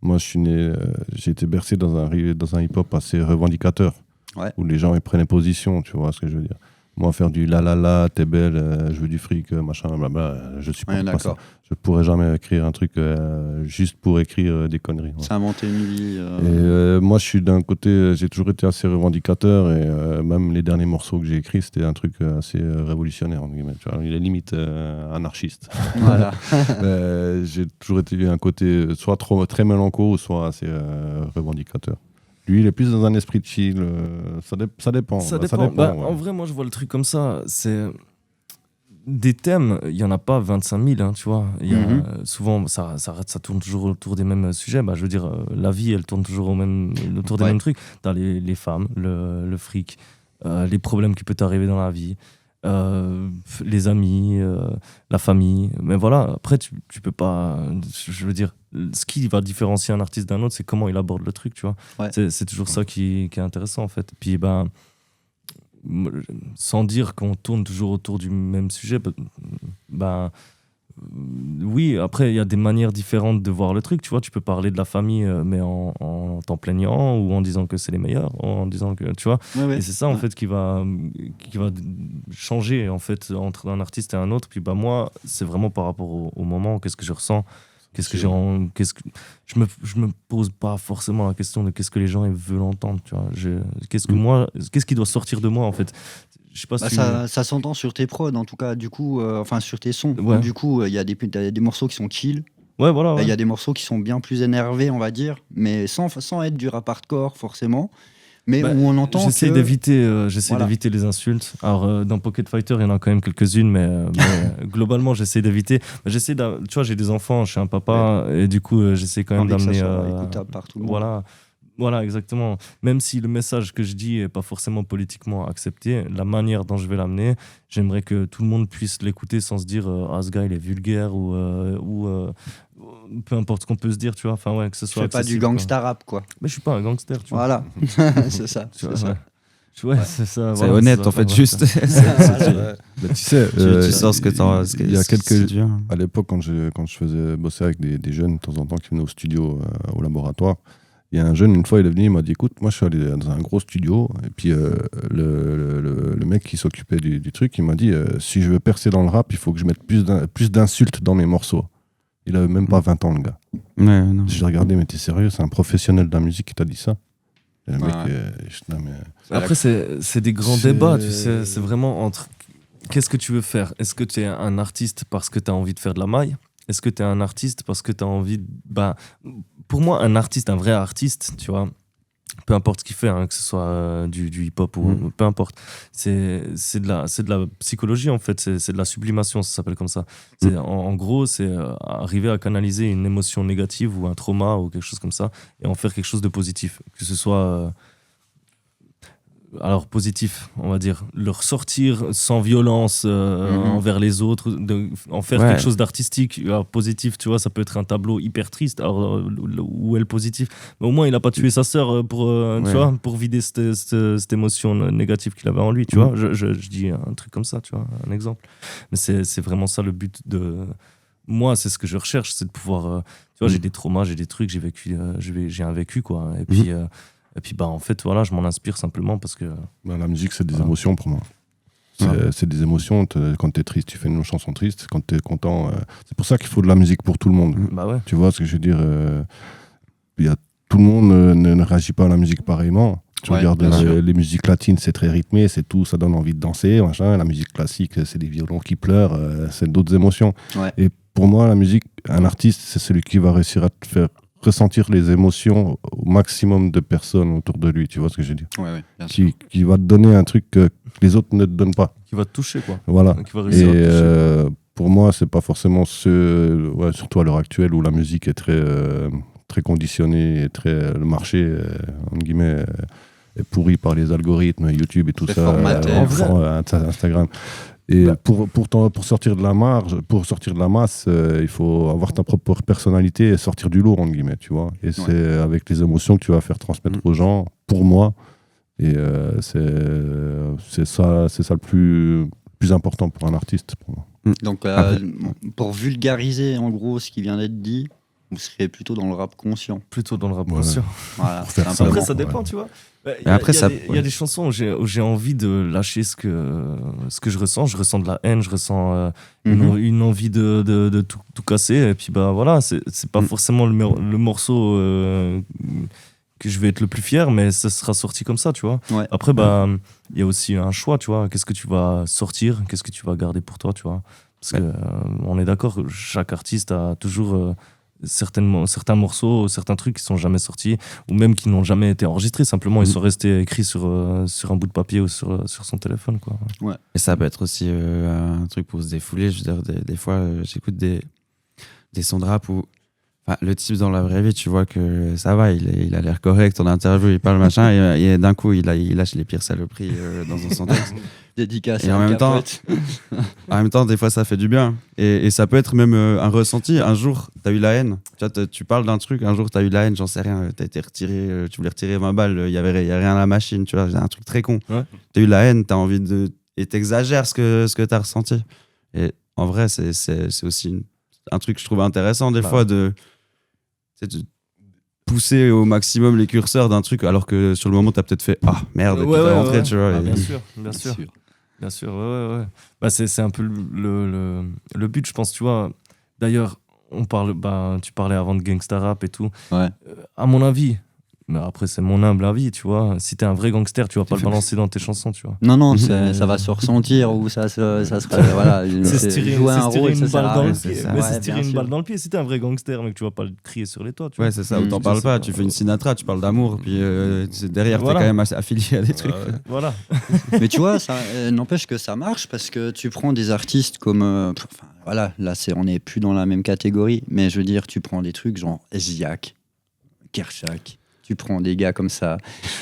Moi, je suis né, j'ai été bercé dans un hip-hop assez revendicateur, où les gens ils prenaient position, tu vois ce que je veux dire. Moi, faire du la la la, t'es belle, je veux du fric, machin, blabla, je supporte pas ça. Je pourrais jamais écrire un truc juste pour écrire des conneries. C'est inventer une vie. Et moi, je suis d'un côté, j'ai toujours été assez revendicateur et même les derniers morceaux que j'ai écrits, c'était un truc assez révolutionnaire. Tu vois, il est limite anarchiste. Voilà. J'ai toujours été un côté soit très mélanco, soit assez revendicateur. Lui, il est plus dans un esprit de chill. Ça dépend. Ça dépend. Ouais. En vrai, moi, je vois le truc comme ça. C'est des thèmes. Il y en a pas 25 000, hein, tu vois. Souvent, ça tourne toujours autour des mêmes sujets. Je veux dire, la vie, elle tourne toujours autour des mêmes trucs. T'as les femmes, le fric, les problèmes qui peuvent t'arriver dans la vie. Les amis, la famille, mais voilà, après tu peux pas, je veux dire, ce qui va différencier un artiste d'un autre, c'est comment il aborde le truc, tu vois. C'est toujours ça qui est intéressant en fait. Puis sans dire qu'on tourne toujours autour du même sujet, oui, après il y a des manières différentes de voir le truc, tu vois. Tu peux parler de la famille, mais en t'en plaignant ou en disant que c'est les meilleurs, en disant que, tu vois. Et c'est ça en fait qui va changer en fait entre un artiste et un autre. Puis moi, c'est vraiment par rapport au moment, qu'est-ce que je ressens, je me pose pas forcément la question de qu'est-ce que les gens ils veulent entendre, tu vois. Qu'est-ce qui doit sortir de moi en fait. Je sais pas si ça s'entend sur tes prods, en tout cas, du coup, sur tes sons. Ouais. Du coup, il y a des morceaux qui sont chill. Ouais, voilà. Il y a des morceaux qui sont bien plus énervés, on va dire, mais sans être du rap hardcore, forcément. Mais où on entend j'essaie d'éviter les insultes. Alors, dans Pocket Fighter, il y en a quand même quelques-unes, mais globalement, j'essaie d'éviter. Tu vois, j'ai des enfants, je suis un papa, et du coup, j'essaie quand même d'amener... écoutable par tout le monde. Voilà, exactement. Même si le message que je dis n'est pas forcément politiquement accepté, la manière dont je vais l'amener, j'aimerais que tout le monde puisse l'écouter sans se dire ce gars il est vulgaire ou peu importe ce qu'on peut se dire, tu vois. Enfin, ouais, que ce soit. Tu fais pas du gangsta rap, quoi. Mais je suis pas un gangster, tu vois. Voilà, c'est ça. C'est ça. C'est honnête, en fait, juste. Tu sais, tu sens ce que t'en. Il y a quelques. À l'époque, quand je faisais bosser avec des jeunes de temps en temps qui venaient au studio, au laboratoire. Il y a un jeune, une fois, il est venu, il m'a dit écoute, moi je suis allé dans un gros studio, et puis le mec qui s'occupait du truc, il m'a dit si je veux percer dans le rap, il faut que je mette plus d'insultes dans mes morceaux. Il avait même pas 20 ans, le gars. Ouais, non. J'ai regardé, mais t'es sérieux, c'est un professionnel de la musique qui t'a dit ça? Et le mec, après, c'est des grands débats, tu sais, c'est vraiment entre qu'est-ce que tu veux faire? Est-ce que tu es un artiste parce que tu as envie de faire de la maille? Est-ce que tu es un artiste parce que tu as envie pour moi, un artiste, un vrai artiste, tu vois, peu importe ce qu'il fait, que ce soit du hip-hop ou peu importe, c'est de la psychologie en fait, c'est de la sublimation, ça s'appelle comme ça. En gros, c'est arriver à canaliser une émotion négative ou un trauma ou quelque chose comme ça et en faire quelque chose de positif, que ce soit alors positif, on va dire, le ressortir sans violence envers les autres, en faire quelque chose d'artistique. Alors, positif, tu vois, ça peut être un tableau hyper triste, alors, où est le positif? Mais au moins, il n'a pas tué sa sœur tu vois, pour vider cette émotion négative qu'il avait en lui, tu vois. Je dis un truc comme ça, tu vois, un exemple. Mais c'est vraiment ça le but de... Moi, c'est ce que je recherche, c'est de pouvoir... tu vois, j'ai des traumas, j'ai des trucs, j'ai un vécu, quoi. Et puis, en fait, voilà, je m'en inspire simplement parce que... La musique, c'est des émotions pour moi. C'est des émotions. Quand tu es triste, tu fais une chanson triste. Quand tu es content... C'est pour ça qu'il faut de la musique pour tout le monde. Bah ouais. Tu vois ce que je veux dire tout le monde ne réagit pas à la musique pareillement. Tu regardes les musiques latines, c'est très rythmé, c'est tout, ça donne envie de danser. Machin. La musique classique, c'est des violons qui pleurent, c'est d'autres émotions. Ouais. Et pour moi, la musique, un artiste, c'est celui qui va réussir à te faire ressentir les émotions au maximum de personnes autour de lui, tu vois ce que je veux dire? Bien sûr. Qui va te donner un truc que les autres ne te donnent pas. Qui va te toucher, quoi. Voilà. Qui va réussir à te toucher. Pour moi, c'est pas forcément surtout à l'heure actuelle où la musique est très conditionnée et le marché, entre guillemets, est pourri par les algorithmes, YouTube et tout ça, Instagram. Et pour sortir de la marge, pour sortir de la masse, il faut avoir ta propre personnalité et sortir du lot, entre guillemets, tu vois. Et c'est avec les émotions que tu vas faire transmettre aux gens, pour moi. Et c'est ça le plus important pour un artiste, pour moi. Donc, pour vulgariser, en gros, ce qui vient d'être dit, vous serez plutôt dans le rap conscient. Plutôt dans le rap conscient. Voilà, après, ça dépend, tu vois. Il y a des chansons où j'ai envie de lâcher ce que je ressens. Je ressens de la haine, je ressens une envie de tout casser. Et puis, bah voilà, c'est pas forcément le morceau que je vais être le plus fier, mais ça sera sorti comme ça, tu vois. Ouais. Après, bah, il y a aussi un choix, tu vois. Qu'est-ce que tu vas sortir? Qu'est-ce que tu vas garder pour toi, tu vois? Parce que on est d'accord, chaque artiste a toujours... certains morceaux, certains trucs qui sont jamais sortis ou même qui n'ont jamais été enregistrés, simplement ils sont restés écrits sur un bout de papier ou sur son téléphone, quoi. Ouais. Et ça peut être aussi un truc pour se défouler. Je veux dire, des fois j'écoute des sons de rap où le type dans la vraie vie, tu vois que ça va, il a l'air correct en interview, il parle machin et d'un coup il lâche les pires saloperies dans son texte. Dédicace et en même temps, des fois, ça fait du bien. Et ça peut être même un ressenti. Un jour, t'as eu la haine. Tu parles d'un truc, un jour, t'as eu la haine, j'en sais rien. T'as été retiré, tu voulais retirer 20 balles, il y a rien à la machine, tu vois, c'est un truc très con. Ouais. T'as eu la haine, t'as envie de... Et t'exagères ce que t'as ressenti. Et en vrai, c'est aussi un truc que je trouve intéressant, des fois, de pousser au maximum les curseurs d'un truc, alors que sur le moment, t'as peut-être fait « Ah, merde », et puis t'es rentré, tu vois. Bien sûr. Bien sûr, ouais. Bah, c'est un peu le but, je pense, tu vois. D'ailleurs, tu parlais avant de gangsta rap et tout. Ouais. À mon avis, mais après c'est mon humble avis, tu vois, si t'es un vrai gangster, tu vas pas le balancer dans tes chansons, tu vois. Non, ça va se ressentir ou ça sera... Voilà, c'est se tirer une balle dans le pied. Mais c'est se tirer une balle dans le pied. Si t'es un vrai gangster, mec, tu vas pas le crier sur les toits, tu vois. Ouais, c'est ça, ou t'en parles pas, tu fais une Sinatra, tu parles d'amour, puis derrière, t'es quand même affilié à des trucs. Voilà. Mais tu vois, ça n'empêche que ça marche parce que tu prends des artistes comme... voilà, là, on n'est plus dans la même catégorie, mais je veux dire, tu prends des trucs genre Ziak, Kershak... Tu prends des gars comme ça.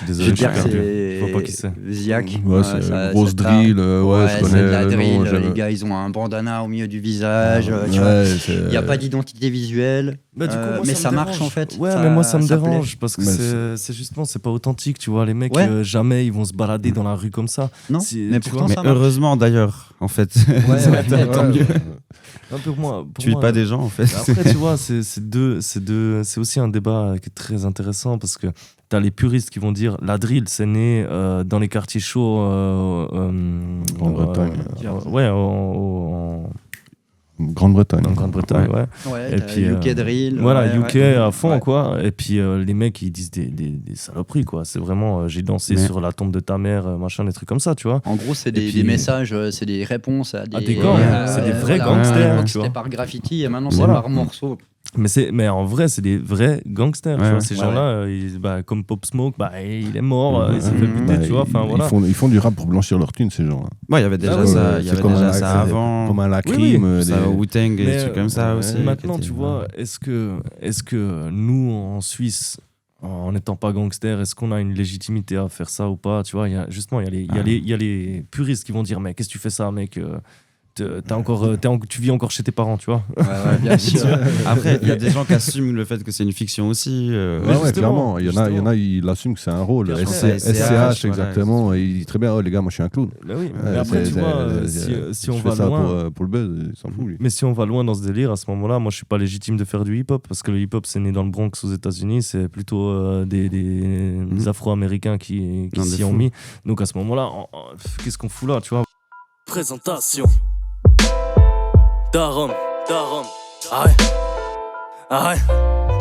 Désolé, je vois pas qui c'est. Ziak. Ouais, c'est une grosse drill. je connais. C'est de la drill. Les gars, ils ont un bandana au milieu du visage. Il n'y a pas d'identité visuelle. Bah, du coup, mais ça marche en fait. Ouais, mais moi ça me dérange parce que c'est justement, c'est pas authentique. Tu vois, les mecs, jamais ils vont se balader dans la rue comme ça. Non, mais pourtant ça marche. Heureusement d'ailleurs, en fait. Tant mieux. Pour moi, tu vis pas des gens en fait. Après, tu vois, c'est aussi un débat qui est très intéressant parce que t'as les puristes qui vont dire la drill c'est né dans les quartiers chauds en Bretagne. En Grande-Bretagne. En Grande-Bretagne, ouais. Et puis UK drill. Voilà, UK à fond, quoi. Et puis les mecs, ils disent des saloperies, quoi. C'est vraiment, j'ai dansé sur la tombe de ta mère, machin, des trucs comme ça, tu vois. En gros, c'est des messages, c'est des réponses à des gangs. C'est des vrais gangsters. C'était par graffiti et maintenant c'est par morceau. Mais en vrai, c'est des vrais gangsters. Ouais, tu vois, ouais. ces Ouais, gens-là, comme Pop Smoke, il est mort, il s'est fait buter, tu vois. Enfin, voilà. Ils font du rap pour blanchir leur thune, ces gens-là. Ouais, il y avait déjà oui, ça, il y C'est avait comme déjà un- ça avant. Comme un Oui, Lacrim. Ça, Wu-Tang et Mais, des trucs comme ça ouais, aussi. Maintenant, qui tu étaient- vois, est-ce que nous, en Suisse, en n'étant pas gangster, est-ce qu'on a une légitimité à faire ça ou pas? Tu vois, justement, il y a les puristes qui vont dire, mais qu'est-ce que tu fais ça, mec? Tu vis encore chez tes parents, tu vois. Ouais, bien sûr. Après, il y a des gens qui assument le fait que c'est une fiction aussi. Ouais, justement, clairement. Il y en a, ils assument que c'est un rôle. Bien sûr. SCH, voilà. exactement. Et il dit très bien, oh les gars, moi je suis un clown. Bah oui. Ouais, Mais après, c'est- tu vois, c'est- si on je va fais ça loin. pour le buzz, il s'en fout lui. Mais si on va loin dans ce délire, à ce moment-là, moi je suis pas légitime de faire du hip-hop parce que le hip-hop c'est né dans le Bronx aux États-Unis, c'est plutôt des Afro-Américains qui Non, des s'y ont fous. mis. Donc à ce moment-là, qu'est-ce qu'on fout là, tu vois? Présentation. Darom. Ah ouais.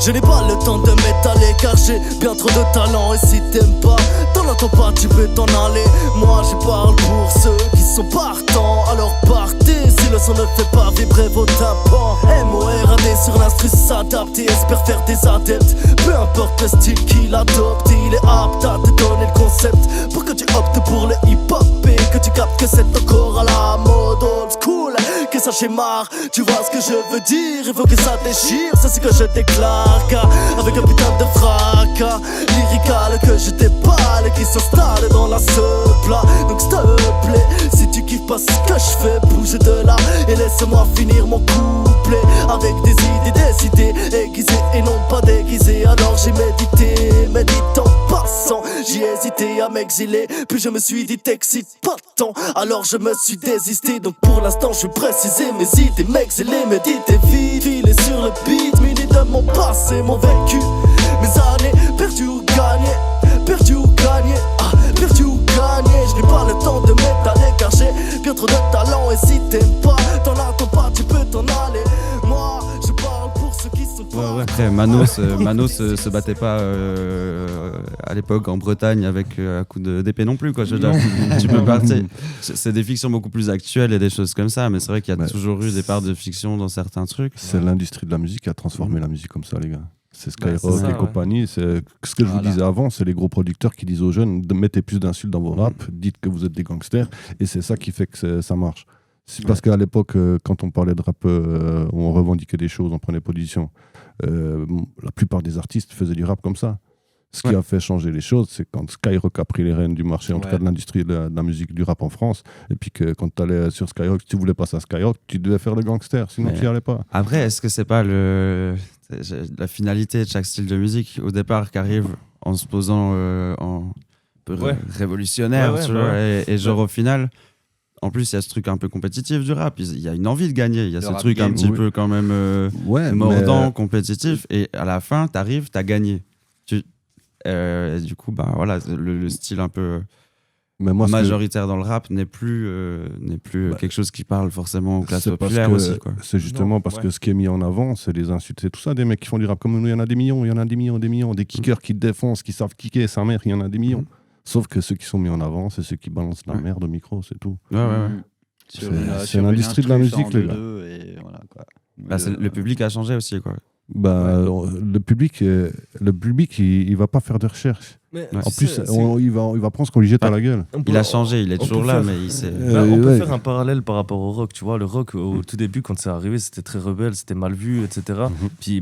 Je n'ai pas le temps de m'étaler car j'ai bien trop de talent. Et si t'aimes pas, t'en attends pas, tu peux t'en aller. Moi je parle pour ceux qui sont partants. Alors partez, si le son ne fait pas vibrer vos tympans. MORAD sur l'instru s'adapte et espère faire des adeptes. Peu importe le style qu'il adopte, il est apte à te donner le concept. Pour que tu optes pour le hip-hop et que tu captes que c'est encore à la mode old school. Que ça schémare, tu vois ce que je veux dire. Il faut que ça déchire, c'est ce que je déclare. Car avec un putain de fracas lyrical que je déballe et qui s'installe dans la seupla. Donc s'il te plaît, si tu kiffes pas ce que je fais, bouge de là et laisse-moi finir mon couplet. Avec des idées décidées, aiguisées et non pas déguisées. Alors j'ai médite en passant. J'y hésité à m'exiler, puis je me suis dit t'excite pas tant. Alors je me suis désisté, donc pour l'instant je vais préciser mes idées, m'exiler, méditer vite, filer sur le beat, muni de mon passé, mon vécu, mes années perdues ou gagnées, perdues ou gagnées, perdues ou gagnées. Je n'ai pas le temps de m'étaler car j'ai bien trop de talent. Et si t'aimes pas, t'en attends pas, tu peux t'en aller. Moi je parle pour ceux qui sont pas. Après, Manos se battait pas à l'époque en Bretagne avec un coup d'épée non plus, quoi. Je veux dire, tu peux partir. C'est des fictions beaucoup plus actuelles et des choses comme ça, mais c'est vrai qu'il y a Ouais. toujours eu des parts de fiction dans certains trucs. C'est l'industrie de la musique qui a transformé la musique comme ça, les gars. C'est Skyrock c'est ça, et ouais. compagnie. C'est ce que je vous Voilà. disais avant, c'est les gros producteurs qui disent aux jeunes mettez plus d'insultes dans vos raps, dites que vous êtes des gangsters, et c'est ça qui fait que ça marche. C'est parce qu'à l'époque, quand on parlait de rap, on revendiquait des choses, on prenait position. La plupart des artistes faisaient du rap comme ça. Ce qui Ouais. a fait changer les choses, c'est quand Skyrock a pris les rênes du marché, en tout Ouais. cas de l'industrie de la musique, du rap en France, et puis que quand tu allais sur Skyrock, si tu voulais passer à Skyrock, tu devais faire le gangster, sinon Mais- tu n'y allais pas. Après, est-ce que c'est pas la finalité de chaque style de musique au départ qui arrive en se posant en peu Ouais. révolutionnaire, Ouais, tu ouais, vois, ouais. et genre au final, en plus il y a ce truc un peu compétitif du rap, il y a une envie de gagner, il y a Le ce rap truc un game, petit oui. peu quand même Ouais, mordant, compétitif, et à la fin t'arrives, t'as gagné. Et du coup, bah voilà, le style un peu mais moi, ce que- majoritaire dans le rap n'est plus Bah, quelque chose qui parle forcément aux classes c'est parce populaires que- aussi, quoi. C'est justement Non, parce ouais. que ce qui est mis en avant, c'est les insultes, c'est tout ça, des mecs qui font du rap comme nous, il y en a des millions, des kickers qui défoncent, qui savent kicker sa mère, il y en a des millions. Sauf que ceux qui sont mis en avant, c'est ceux qui balancent la Ouais. merde au micro, c'est tout. Ouais, ouais, ouais. Sur C'est- une- c'est sur une l'industrie de la instru, musique, ça en les gars. deux, et voilà, quoi. Bah, le public a changé aussi, quoi. Bah, le public, il va pas faire de recherche. Mais Ouais. En plus, il va prendre ce qu'on lui jette à la gueule. Il a changé, il est on toujours peut là, faire- mais il s'est. On peut ouais. faire un parallèle par rapport au rock, tu vois. Le rock, au tout début, quand c'est arrivé, c'était très rebelle, c'était mal vu, etc. Puis,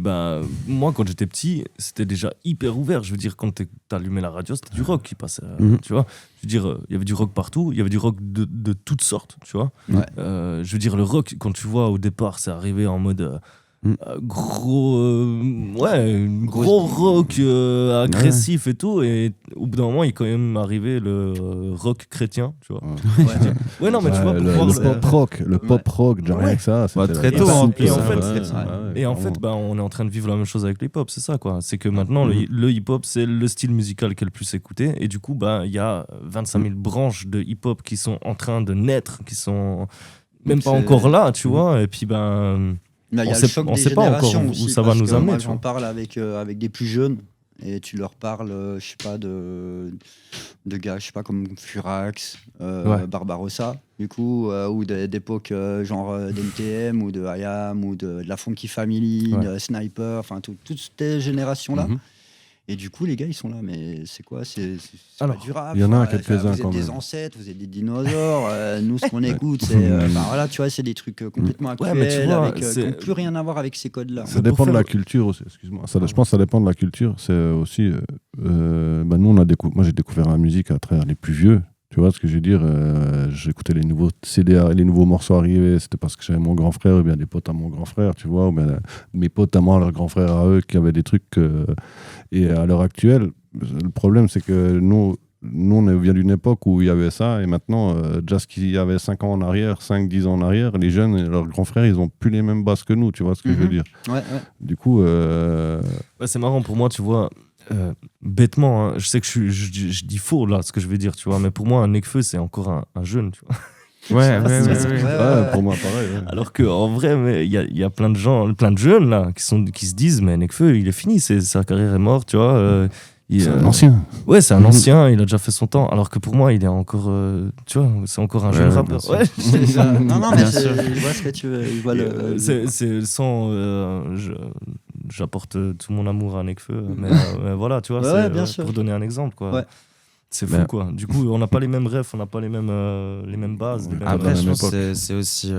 moi, quand j'étais petit, c'était déjà hyper ouvert. Je veux dire, quand t'allumais la radio, c'était du rock qui passait, tu vois. Je veux dire, il y avait du rock partout, il y avait du rock de toutes sortes, tu vois. Ouais. Je veux dire, le rock, quand tu vois, au départ, c'est arrivé en mode... gros rock agressif et tout, et au bout d'un moment il est quand même arrivé le rock chrétien, tu vois. Ouais, non, mais tu vois, pour voir le pop rock, pop rock, genre Ouais. rien que ça. Bah, c'était très la- tôt, en Ouais, plus, et en ouais, fait, ouais, Et en vraiment. fait, on est en train de vivre la même chose avec le hip-hop, c'est ça, quoi. C'est que maintenant, le hip-hop, c'est le style musical qui est le plus écouté. Et du coup, il y a 25 000 branches de hip-hop qui sont en train de naître, qui sont même Donc pas c'est- encore là, tu vois. Et puis, Là, il y On a sait- le choc on des sait pas encore générations où aussi, ça va parce nous que amener, moi, tu vois. j'en parle avec des plus jeunes et tu leur parles, je sais pas, de gars, je sais pas, comme Furax, Barbarossa, du coup, ou d'époque genre d'NTM, ou de IAM, ou de la Funky Family, de Sniper, enfin, toutes ces générations-là. Et du coup, les gars, ils sont là, mais c'est quoi? C'est pas du rap. Il y en a quelques-uns vous quand êtes des même. ancêtres, vous êtes des dinosaures. Nous, ce qu'on écoute, c'est voilà, tu vois, c'est des trucs complètement actuels, mais tu vois, qui n'ont plus rien à voir avec ces codes-là. Ça dépend de la culture aussi, excuse-moi. Je pense que ça dépend de la culture. C'est aussi. Nous, moi, j'ai découvert la musique à travers les plus vieux. Tu vois ce que je veux dire? J'écoutais les nouveaux CD, les nouveaux morceaux arrivés. C'était parce que j'avais mon grand frère, ou bien des potes à mon grand frère, tu vois, ou bien mes potes à moi, leurs grands frères à eux, qui avaient des trucs. Et à l'heure actuelle, le problème, c'est que nous, on vient d'une époque où il y avait ça, et maintenant, déjà ce qu'il y avait 5 ans en arrière, 5-10 ans en arrière, les jeunes et leurs grands frères, ils ont plus les mêmes bases que nous, tu vois ce que je veux dire? Du coup. C'est marrant pour moi, tu vois. Bêtement, hein, je sais que je dis faux là ce que je vais dire, tu vois, mais pour moi un Nekfeu c'est encore un jeune, tu vois. Ouais, pour moi pareil. Ouais. Alors qu'en vrai, il y a plein de gens, plein de jeunes là qui se disent mais Nekfeu il est fini, sa carrière est morte, tu vois. C'est un ancien. Ouais, c'est un ancien, il a déjà fait son temps. Alors que pour moi, il est encore, tu vois, c'est encore un jeune rappeur. Ouais, non, mais je vois ce que tu veux. C'est sans, j'apporte tout mon amour à Nekfeu, mais voilà, tu vois, bien c'est sûr. pour donner un exemple, quoi. Ouais. C'est fou, quoi. Du coup, on n'a pas les mêmes rêves, on n'a pas les mêmes bases. Les mêmes Après, je codes. pense que c'est aussi.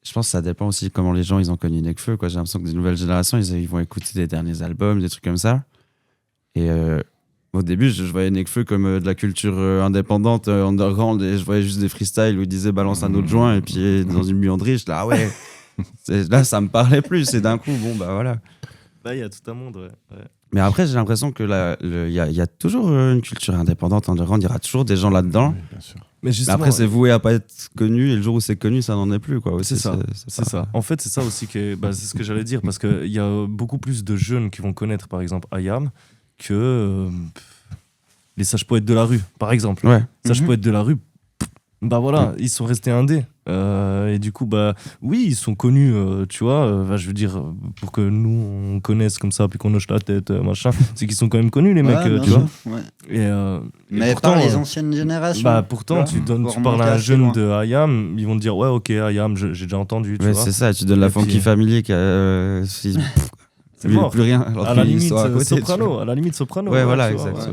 Je pense que ça dépend aussi comment les gens ils ont connu Nekfeu, quoi. J'ai l'impression que des nouvelles générations ils vont écouter des derniers albums, des trucs comme ça. Et au début, je voyais Nekfeu comme de la culture indépendante, underground, et je voyais juste des freestyles où il disait balance un autre joint, et puis dans une buanderie, je dis ah ouais, là ça me parlait plus, et d'un coup, bon bah voilà. Là, il y a tout un monde, ouais. Mais après, j'ai l'impression que il y a toujours une culture indépendante, underground, il y aura toujours des gens là-dedans. Oui, bien sûr. Mais justement, Après, c'est voué à pas être connu, et le jour où c'est connu, ça n'en est plus, quoi. Aussi, c'est ça. En fait, c'est ça aussi c'est ce que j'allais dire, parce qu'il y a beaucoup plus de jeunes qui vont connaître, par exemple, IAM, que les sages poètes de la rue, par exemple. Ouais. Sages poètes de la rue, bah voilà, ils sont restés indés. Et du coup, bah oui, ils sont connus, tu vois. Je veux dire, pour que nous on connaisse comme ça, puis qu'on hoche la tête, machin, c'est qu'ils sont quand même connus, les mecs, tu vois. Ouais. Mais pourtant, les anciennes générations. Bah pourtant, tu parles à un jeune de IAM, ils vont te dire ouais, ok, IAM, j'ai déjà entendu. Tu vois. C'est ça, tu donnes la Funky Family qui a. C'est mort. Plus rien. À la limite, Soprano. À la limite, Soprano. Ouais, voilà, exact.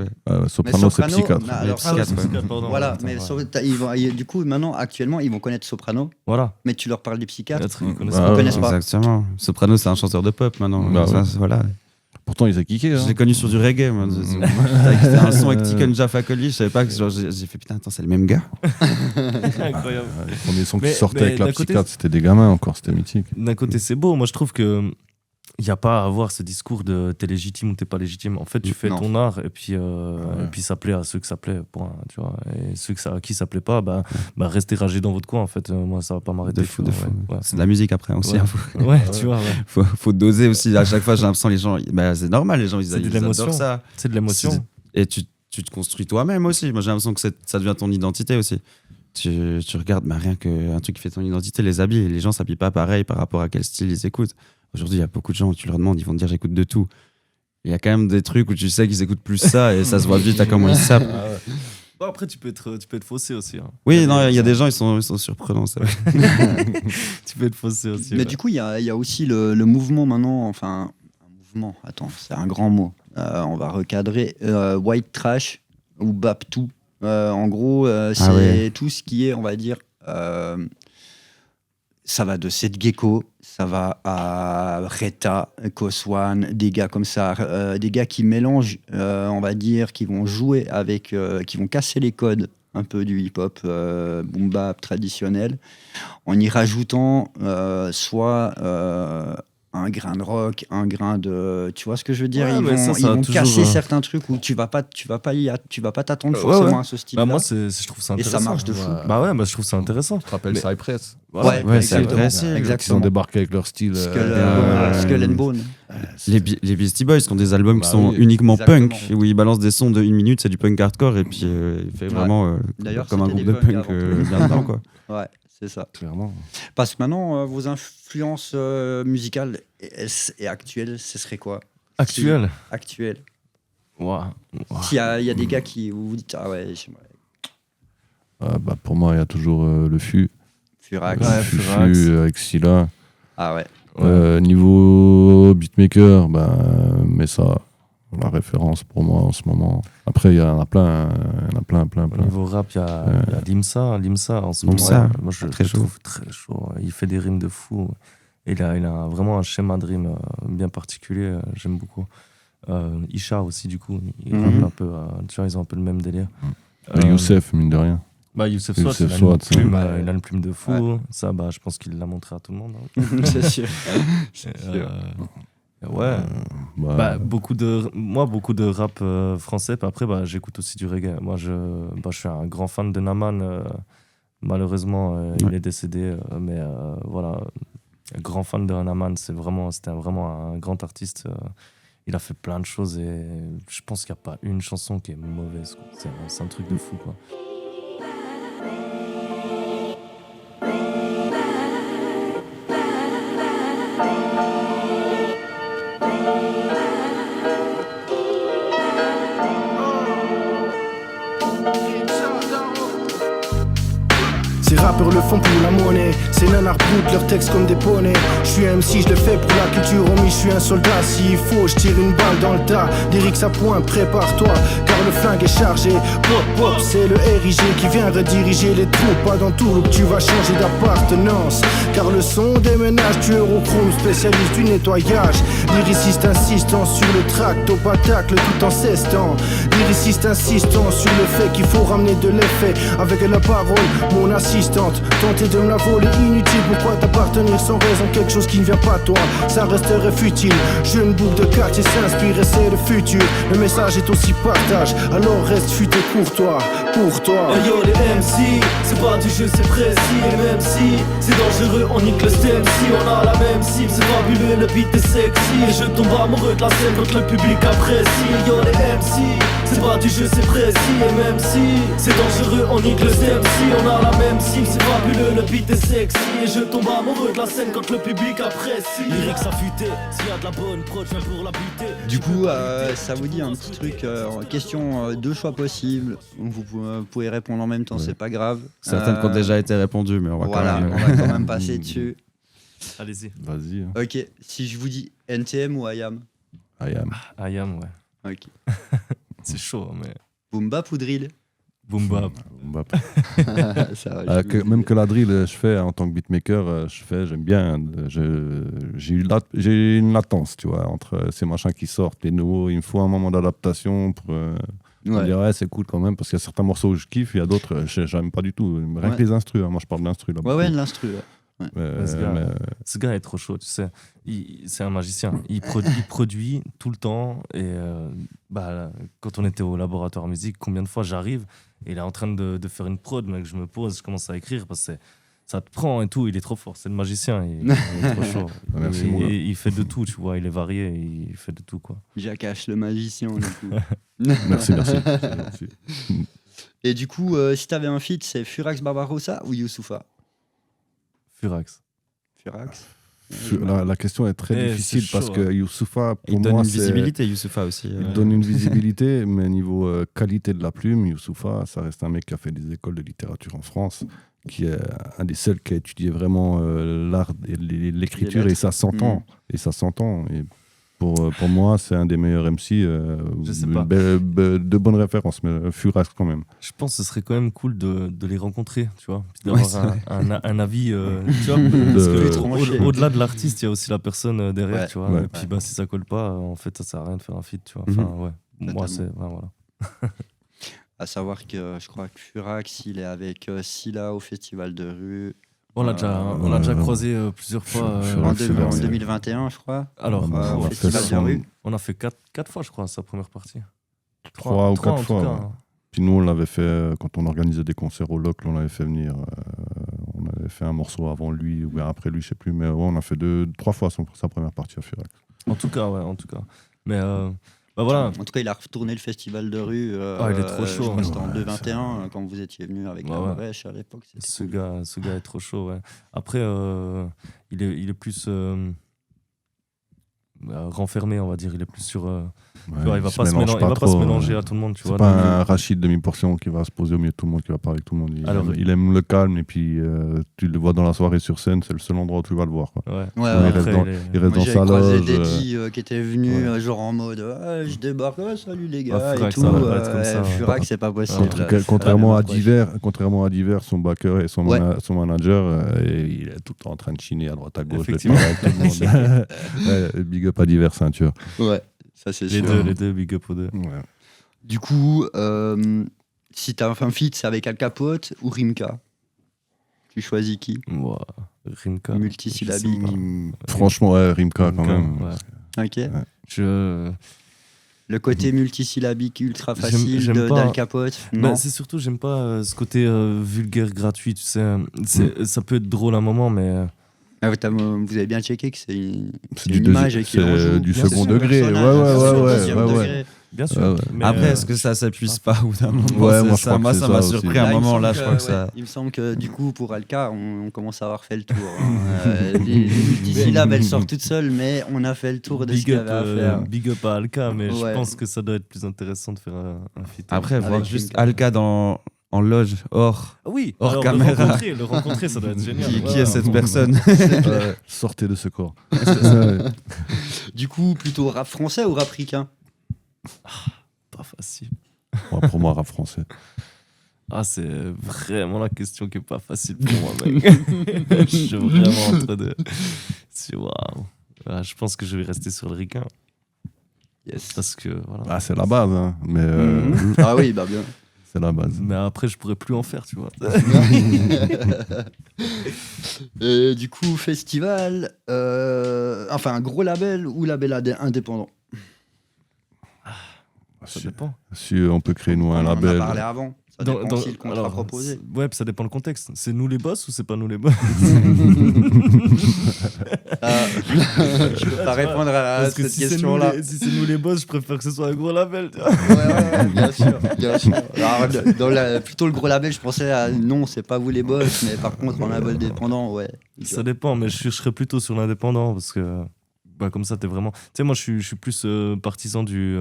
Soprano, c'est psychiatre. Voilà, mais du coup, maintenant, actuellement, ils vont connaître Soprano. Voilà. Mais tu leur parles du psychiatre. Ils connaissent pas. Exactement. Soprano, c'est un chanteur de pop maintenant. Voilà. Pourtant, il s'est kické. Je l'ai connu sur du reggae. C'était un son avec Tiken Jaffa Coli. Je savais pas que j'ai fait putain, attends, c'est le même gars. Incroyable. Les premiers sons qui sortaient avec la psychiatre, c'était des gamins encore, c'était mythique. D'un côté, c'est beau. Moi, je trouve que. Il n'y a pas à avoir ce discours de t'es légitime ou t'es pas légitime. En fait, tu fais ton art et puis ça plaît à ceux que ça plaît. Point, tu vois. Et ceux à qui ça plaît pas, restez ragés dans votre coin. En fait, moi, ça va pas m'arrêter. De fou. C'est de la musique après aussi. Ouais, tu vois. Faut doser aussi. À chaque fois, j'ai l'impression les gens. C'est normal, les gens ils adorent ça. C'est de l'émotion. Et tu te construis toi-même aussi. Moi, j'ai l'impression que ça devient ton identité aussi. Tu regardes rien qu'un truc qui fait ton identité, les habits. Les gens s'habillent pas pareil par rapport à quel style ils écoutent. Aujourd'hui, il y a beaucoup de gens où tu leur demandes, ils vont te dire j'écoute de tout. Il y a quand même des trucs où tu sais qu'ils écoutent plus ça et ça se voit vite à comment ils sapent. Bon, après, tu peux être faussé aussi. Hein. Oui, il y a des gens, ils sont surprenants. Ça. Tu peux être faussé aussi. Mais du coup, il y a aussi le mouvement maintenant, enfin, un mouvement, attends, c'est un grand mot. On va recadrer White Trash ou Bap2. En gros, c'est tout ce qui est, on va dire. Ça va de Seth Gecko, ça va à Reta, Koswan, des gars comme ça, des gars qui mélangent, on va dire, qui vont jouer avec, qui vont casser les codes un peu du hip-hop boom bap traditionnel, en y rajoutant soit un grain de rock, un grain de, tu vois ce que je veux dire, ils vont casser certains trucs où tu vas pas t'attendre forcément à ce style-là. Moi, je trouve ça intéressant. Et ça marche de fou. Je trouve ça intéressant. Tu te rappelles Cypress? Ouais, Cypress. Exactement. Ils ont débarqué avec leur style. Skull and Bone. Les Beastie Boys qui ont des albums qui sont uniquement punk, où ils balancent des sons de 1 minute, c'est du punk hardcore, et puis il fait vraiment comme un groupe de punk bien dedans, quoi. Ouais. C'est ça. Clairement. Parce que maintenant, vos influences musicales et actuelles, ce serait quoi? Actuel. Actuel. Ouah. S'il y a des gars qui vous dites ah ouais, j'aimerais. Pour moi, il y a toujours le FU. Furax. Ouais, FU Furax. avec Scylla. Ah ouais. Niveau beatmaker, mais ça, la référence pour moi en ce moment. Après, il y en a plein. Au niveau rap, il y a Limsa en ce moment. Limsa, Moi, je très le chaud. trouve très chaud. Il fait des rimes de fou. Il a vraiment un schéma de rime bien particulier. J'aime beaucoup. Isha aussi, du coup. Ils rappent un peu, tu vois, ils ont un peu le même délire. Youssef, mine de rien. Youssef Youssef Swat, Swat, il a une plume de fou. Ouais. Ça, je pense qu'il l'a montré à tout le monde. Hein. C'est sûr. Ouais. Beaucoup de rap français. Puis après, j'écoute aussi du reggae. Moi, je suis un grand fan de Naman. Malheureusement, il est décédé. Mais voilà, grand fan de Naman. C'était vraiment un grand artiste. Il a fait plein de choses et je pense qu'il n'y a pas une chanson qui est mauvaise, quoi. C'est un truc de fou, quoi. Ces rappeurs le font pour la monnaie, ces nanars broutent leurs textes comme des poneys. Je suis MC, je le fais pour la culture, homie, je suis un soldat. S'il faut, je tire une balle dans le tas. Lyrics à point, prépare-toi, car le flingue est chargé. Pop, pop, c'est le RIG qui vient rediriger les troupes. Pas dans tout look, tu vas changer d'appartenance. Car le son déménage, tu Eurochrome, spécialiste du nettoyage. Lyriciste insistant sur le tract, au patacle tout en cestant. Lyriciste insistant sur le fait qu'il faut ramener de l'effet. Avec la parole, mon assistante, tenter de me la voler inutile. Pourquoi t'appartenir sans raison, quelque chose qui ne vient pas toi, ça resterait futile. Jeune boucle de quartier s'inspire et c'est le futur. Le message est aussi partage, alors reste futé courtois, pour toi. Hey yo les MC, c'est pas du jeu c'est précis. Et même si c'est dangereux on nique le stem. Si on a la même cible c'est fabuleux, le beat est sexy. Et je tombe amoureux de la scène quand le public apprécie. Hey yo les MC, c'est pas du jeu c'est précis. Et même si c'est dangereux on nique le stem. Si on a la même cible c'est fabuleux, le beat est sexy. Et je tombe amoureux de la scène quand le public apprécie. Lyrics affûtés, s'il y a de la bonne prod je viens pour la buter. Du coup, ça vous dit un petit truc, question deux choix possibles. Vous pouvez répondre en même temps, c'est pas grave. Certaines qui ont déjà été répondues, mais on va Voilà, quand même. on va quand même passer dessus. Allez-y. Vas-y. Ok, si je vous dis NTM ou IAM. IAM. Ayam, ouais. Ok. C'est chaud, mais. Boom bap ou drill. Boom bap. Ça va, Même que la drill, je fais en tant que beatmaker, j'aime bien. J'ai une latence, tu vois, entre ces machins qui sortent, les nouveaux. Il me faut un moment d'adaptation pour me dire, ouais, c'est cool quand même, parce qu'il y a certains morceaux où je kiffe, il y a d'autres, j'aime pas du tout. Rien que les instrus, hein, moi je parle d'instrus là. Ouais, l'instru. Ouais. Ce gars est trop chaud, tu sais. C'est un magicien. Il produit tout le temps. Et quand on était au laboratoire musique, combien de fois j'arrive et il est en train de faire une prod, mec, je me pose, je commence à écrire parce que ça te prend et tout. Il est trop fort. C'est le magicien. Il est trop chaud. Merci, il fait de tout, tu vois. Il est varié. Il fait de tout, quoi. Jakash le magicien, du coup. Merci. Et du coup, si t'avais un feat, c'est Furax Barbarossa ou Youssoupha? Furax. Furax. La question est très difficile c'est chaud, parce que Youssoupha, pour Il donne moi, une visibilité, Youssoupha aussi. Il donne une visibilité, mais niveau qualité de la plume, Youssoupha, ça reste un mec qui a fait des écoles de littérature en France, qui est un des seuls qui a étudié vraiment l'art et l'écriture, et ça s'entend. Et ça s'entend. Et pour moi, c'est un des meilleurs MC. Je sais pas. De bonnes références, mais Furax quand même. Je pense que ce serait quand même cool de les rencontrer, tu vois, puis d'avoir un avis, tu vois, parce que au-delà de l'artiste, il y a aussi la personne derrière, tu vois. Ouais. Et puis si ça colle pas, en fait, ça sert à rien de faire un feat, tu vois. Enfin, ouais. Moi, c'est voilà. À savoir que je crois que Furax, il est avec Scylla au festival de rue. On l'a déjà croisé plusieurs fois. En 2021, je crois. Alors, au festival de rue. on a fait 4 fois, je crois, sa première partie. 3 ou 4 en fois. tout cas. Ouais. Puis nous, on l'avait fait quand on organisait des concerts au Locle, on l'avait fait venir. On avait fait un morceau avant lui ou bien après lui, je sais plus. Mais ouais, on a fait 3 fois sa première partie à Furax. En tout cas, ouais, en tout cas. Mais voilà. En tout cas, il a retourné le festival de rue. Il est trop chaud. Je crois que c'était en Ouais, 2021, quand vous étiez venu avec la brèche à l'époque. Ce gars est trop chaud, ouais. Après, il est plus... renfermé, on va dire. Il est plus sur. Ouais, Tu vois, il va se pas se mélange mélanger, il va pas trop, se mélanger à tout le monde, tu C'est vois. pas donc, un Rachid demi-portion qui va se poser au milieu de tout le monde, qui va parler avec tout le monde. Alors, Il aime le calme et puis tu le vois dans la soirée sur scène, c'est le seul endroit où tu vas le voir. Quoi. ouais. Ouais, il ouais. reste dans, il est- il reste Moi, dans j'avais sa croisé loge. Daddy qui était venu ouais. genre en mode je débarque, salut les gars Ah, et Furax, tout. ça va pas être comme ça, ouais. Furax, c'est pas possible. Contrairement à Divers Divers, son backer et son, Ouais. son manager, il est tout le temps en train de chiner à droite à gauche. de Effectivement. parler avec tout le monde. Ouais, big up à Divers ceinture. Ouais, ça c'est Les sûr. deux, big up aux deux. Ouais. Du coup, si t'as un feat, c'est avec Al Capote ou Rimka? Tu choisis qui? Ouah, Rimka. Multisyllabique. Franchement, ouais, Rimka quand même. Ouais. Ok. Je... Le côté multisyllabique ultra facile j'aime pas. d'Al Capote? Bah, Non. c'est surtout, j'aime pas ce côté vulgaire, gratuit, tu sais. Ça peut être drôle un moment, mais... Ah, vous avez bien checké que c'est une C'est du image deuxi- qui en c'est joue. du Bien second sûr, degré. personnage, Ouais, bien sûr, ouais, deuxième ouais, ouais. degré. Bien sûr. Ouais, ouais. Mais, Après, est-ce que ça s'épuise pas au bout d'un moment? Ouais, moi, je ça, crois que moi, c'est ça ça m'a aussi. surpris à un Là, il me moment. semble Là, je crois que ouais, ça. il me semble que du coup, pour Alka, on commence à avoir fait le tour. Les multisyllabes, elles sortent toutes seules, mais on a fait le tour de ce big qu'il y up, avait à faire. big up à Alka, mais Ouais. je pense que ça doit être plus intéressant de faire un feat. Après, Avec voir juste Rimka. Alka en loge, hors. Ah oui, hors alors, caméra. Le rencontrer, ça doit être génial. Qui Ouais. est cette personne? Ouais, sortez de ce corps. Ouais. Du coup, plutôt rap français ou rap ricain? Pas facile. Ouais, pour moi, rap français. Ah, c'est vraiment la question qui est pas facile pour moi, mec. Je suis vraiment entre deux. Waouh. Ah, je pense que je vais rester sur le ricain. Yes. Parce que, voilà. Ah, c'est la base, hein. Mais Ah oui, bah bien. c'est la base. Mais après, je pourrais plus en faire, tu vois. Du coup, festival, enfin un gros label ou label indépendant? Ça Si, dépend. si on peut créer nous On un en a label. parlé avant. Ça dépend aussi le contrat alors, proposé. Ouais, puis ça dépend le contexte. C'est nous les boss ou c'est pas nous les boss? Je peux pas répondre à Parce que cette si c'est question-là. si c'est nous les boss, je préfère que ce soit un gros label. Tu vois. Ouais, bien sûr, bien sûr. Alors, plutôt le gros label, je pensais à non, c'est pas vous les boss, mais par contre, en label dépendant, ouais. Ça dépend, mais je serais plutôt sur l'indépendant parce que bah, comme ça, t'es vraiment. Tu sais, moi, je suis plus partisan du.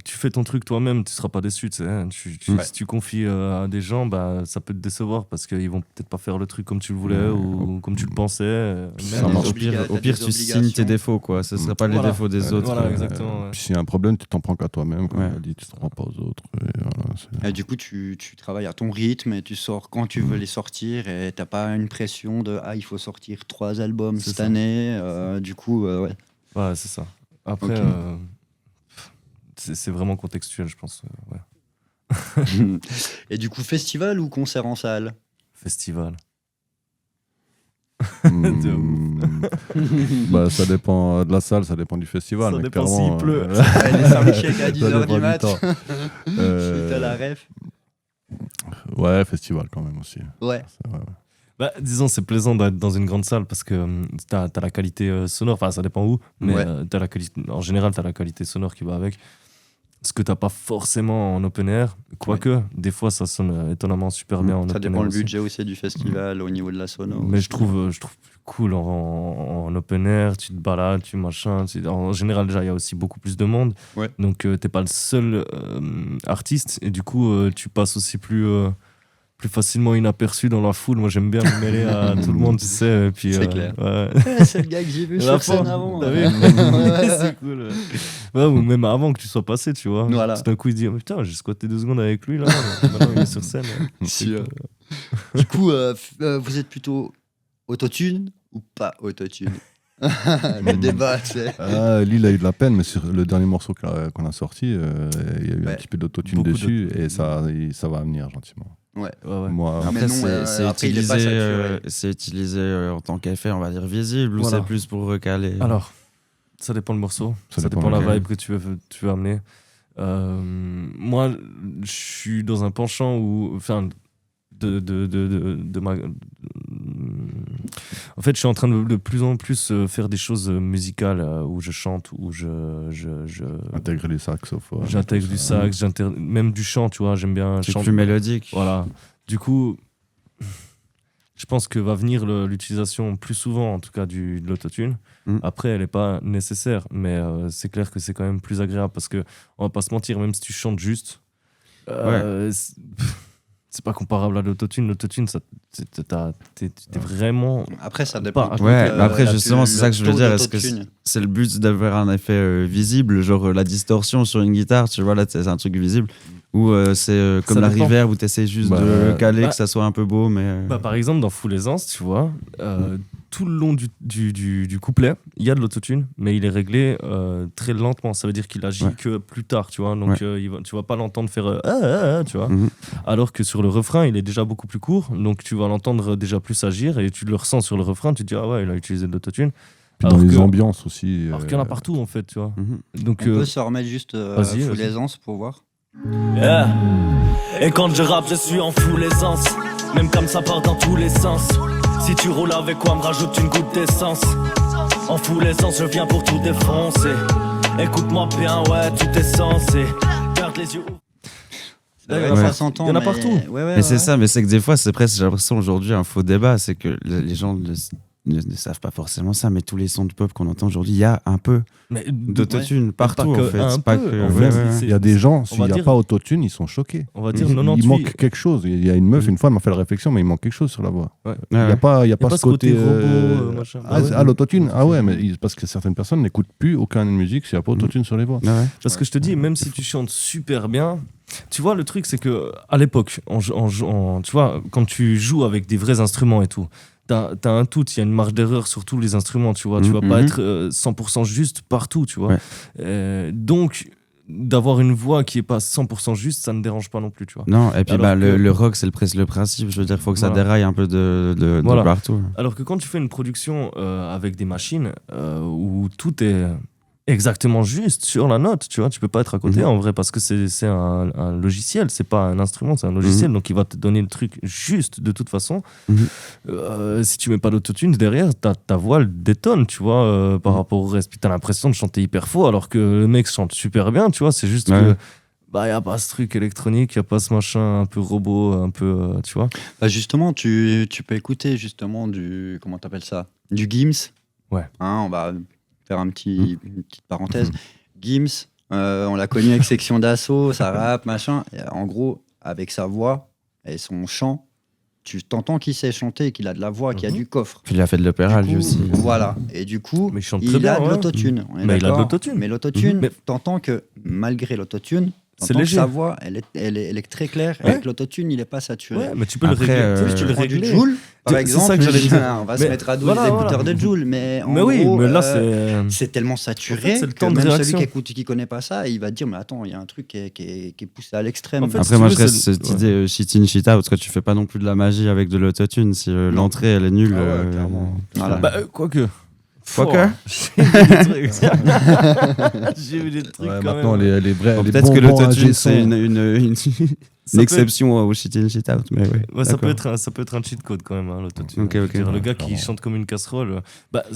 Tu fais ton truc toi-même, tu seras pas déçu. Tu sais, hein. Si tu confies à des gens, bah, ça peut te décevoir parce qu'ils vont peut-être pas faire le truc comme tu le voulais ou comme tu le pensais. Ça marche. Au pire, tu signes tes défauts, quoi. Ce serait pas les Voilà. défauts des autres. Voilà, exactement. Ouais. Puis s'il y a un problème, tu t'en prends qu'à toi-même. Comme Ouais. on a dit, tu t'en prends pas aux autres. Et voilà, c'est- Et du coup, tu travailles à ton rythme et tu sors quand tu veux les sortir et t'as pas une pression de il faut sortir 3 albums C'est cette ça. année. Du coup, ouais. Ouais, c'est ça. Après, Ok. c'est vraiment contextuel, je pense. Ouais. Et du coup, festival ou concert en salle? Festival. Bah, ça dépend de la salle, ça dépend du festival. Ça mais dépend clairement, s'il pleut. Ouais, les Saint-Michel à ça 10h dépend du mat. temps. T'as la ref? Ouais, festival quand même aussi. Ouais. C'est vrai, ouais. Bah, disons, c'est plaisant d'être dans une grande salle parce que t'as la qualité sonore, enfin ça dépend où, mais Ouais. t'as la qualité, en général t'as la qualité sonore qui va avec. Ce que t'as pas forcément en open air, quoique des fois ça sonne étonnamment super bien en Ça open dépend air le aussi. budget aussi du festival au niveau de la sono. Mais je trouve plus cool en open air, tu te balades, tu machin. En général, déjà, il y a aussi beaucoup plus de monde. Ouais. Donc, t'es pas le seul artiste. Et du coup, tu passes aussi plus facilement inaperçu dans la foule. Moi, j'aime bien me mêler à tout le monde, tu sais. Et puis, C'est clair. Ouais. C'est le gars que j'ai vu La sur scène fin, avant. t'as vu Ouais. C'est cool. Ouais, ou même avant que tu sois passé, tu vois. Voilà. Tout d'un coup, il se dit, oh, putain, j'ai squatté 2 secondes avec lui, là. Maintenant, il est sur scène. C'est Sûr. cool. Du coup, vous êtes plutôt autotune ou pas autotune? Le débat, c'est. Lille a eu de la peine, mais sur le dernier morceau qu'on a sorti, il y a eu un Ouais. petit peu d'autotune Beaucoup dessus et ça va venir gentiment. Ouais. Ouais. Moi, Ah, mais Après, non, c'est après, il est pas saturé. utilisé en tant qu'effet, on va dire, visible, Voilà. ou c'est plus pour recaler? Alors, ça dépend le morceau, Ça ça dépend dépend la lequel. vibe que tu veux amener. Moi, je suis dans un penchant où, enfin, de ma. En fait, je suis en train de plus en plus faire des choses musicales où je chante, où intégrer les saxophones. j'intègre du sax, même du chant, tu vois. J'aime bien C'est chanter. plus mélodique. Voilà. Du coup, Je pense que va venir l'utilisation plus souvent, en tout cas, de l'autotune. Après, elle n'est pas nécessaire, mais c'est clair que c'est quand même plus agréable parce que, on va pas se mentir, même si tu chantes juste, c'est pas comparable à l'autotune. L'autotune, t'es vraiment. Après, ça dépend. Après, justement, c'est ça que je veux dire. Est-ce que c'est le but d'avoir un effet visible, genre la distorsion sur une guitare, tu vois, là, c'est un truc visible? Ou c'est comme la reverb où tu essaies juste de caler, que ça soit un peu beau, mais... par exemple, dans Full Aisance, tu vois, tout le long du couplet, il y a de l'autotune, mais il est réglé très lentement. Ça veut dire qu'il agit que plus tard, tu vois. Donc, tu vas pas l'entendre faire tu vois. Alors que sur le refrain, il est déjà beaucoup plus court, donc tu vas l'entendre déjà plus agir et tu le ressens sur le refrain, tu te dis, ah ouais, il a utilisé de l'autotune. Puis dans les ambiances aussi. Alors qu'il y en a partout, en fait, tu vois. Donc, on peut se remettre juste Full Aisance pour voir. Yeah. Et quand je rappe, je suis en full aisance. Même comme ça part dans tous les sens. Si tu roules avec quoi, me rajoute une goutte d'essence. En full aisance, je viens pour tout défoncer. Écoute-moi bien, ouais, tout est censé. Garde les yeux ouverts. Il y en a partout. Mais c'est ça, mais c'est que des fois, c'est presque, j'ai l'impression aujourd'hui, un faux débat. C'est que les gens ne savent pas forcément ça, mais tous les sons de pop qu'on entend aujourd'hui, il y a un peu d'autotune partout, en fait. Il y a des gens, s'il n'y a pas autotune, ils sont choqués. On va dire il manque quelque chose. Il y a une meuf, une fois, elle m'a fait la réflexion, mais il manque quelque chose sur la voix. Il n'y a pas ce côté robot, machin. L'autotune. Ah ouais, mais parce que certaines personnes n'écoutent plus aucune musique s'il n'y a pas autotune sur les voix. Parce que je te dis, même si tu chantes super bien, tu vois, le truc, c'est que à l'époque, tu vois, quand tu joues avec des vrais instruments et tout, t'as un tout, il y a une marge d'erreur sur tous les instruments, tu vois. Tu vas pas être 100% juste partout, tu vois. Donc, d'avoir une voix qui est pas 100% juste, ça ne dérange pas non plus, tu vois. Non, et puis le rock, c'est le principe. Je veux dire, il faut que ça déraille un peu de partout. Alors que quand tu fais une production avec des machines où tout est exactement juste sur la note, tu vois, tu peux pas être à côté en vrai, parce que c'est un logiciel, c'est pas un instrument, c'est un logiciel, donc il va te donner le truc juste de toute façon. Si tu mets pas d'autotune derrière, ta voix elle détonne, tu vois, par rapport au reste, puis t'as l'impression de chanter hyper faux alors que le mec chante super bien, tu vois, c'est juste que y a pas ce truc électronique, y a pas ce machin un peu robot, un peu, tu vois. Justement, tu peux écouter justement comment t'appelles ça, du Gims. On va faire une petite parenthèse. Gims, on l'a connu avec Section d'Assaut, ça rappe, machin. Et en gros, avec sa voix et son chant, tu t'entends qu'il sait chanter, qu'il a de la voix, qu'il a du coffre. Puis il a fait de l'opéra, lui aussi. Voilà. Et du coup, il a de l'autotune. Mais il a de l'autotune. Mais l'autotune, t'entends que malgré l'autotune, c'est léger. Sa voix, elle est très claire. Avec l'autotune, il n'est pas saturé. Ouais, mais tu peux le régler. Tu le règles du Joule, par exemple. C'est ça que j'allais dire. On va se mettre à dos les écouteurs de Joule. Mais en gros, mais là, c'est tellement saturé en fait, que même celui qui connaît pas ça, il va dire mais attends, il y a un truc qui est poussé à l'extrême. En fait, après, moi, je reste cette idée shit in, shit out, parce que tu fais pas non plus de la magie avec de l'autotune. Si l'entrée, elle est nulle. Quoique. J'ai vu des trucs quand maintenant, même. Peut-être que l'autotune, c'est une exception au shit in, shit out. Mais ça peut être un cheat code quand même, l'autotune. Le gars qui chante comme une casserole.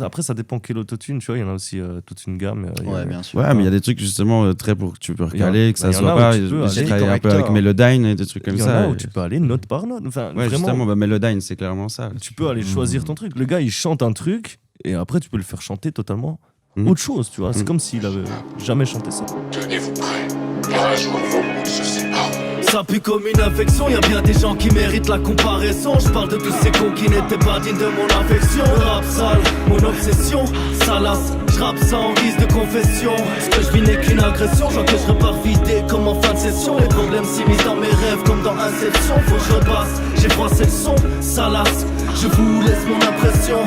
Après, ça dépend quel autotune, tu vois. Il y en a aussi toute une gamme. Bien sûr. Ouais, mais il y a des trucs justement très pour que tu peux recaler, que ça soit pas. J'ai travaillé un peu avec Melodyne et des trucs comme ça. Il y en a où tu peux aller note par note. Ouais, justement, Melodyne, c'est clairement ça. Tu peux aller choisir ton truc. Le gars, il chante un truc. Et après, tu peux le faire chanter totalement autre chose, tu vois. C'est comme s'il avait jamais chanté ça. Tenez-vous prêts, car un jour vos mondes se séparent. Ça pue comme une infection, y'a bien des gens qui méritent la comparaison. Je parle de tous ces cons qui n'étaient pas dignes de mon affection. Le rap sale, mon obsession, salace, je rappe sans risque de confession. Ce que je vis n'est qu'une agression, genre que je repars vidé comme en fin de session. Les problèmes s'immiscent dans mes rêves comme dans Inception. Faut que je repasse, j'ai froissé le son, salace, je vous laisse mon impression.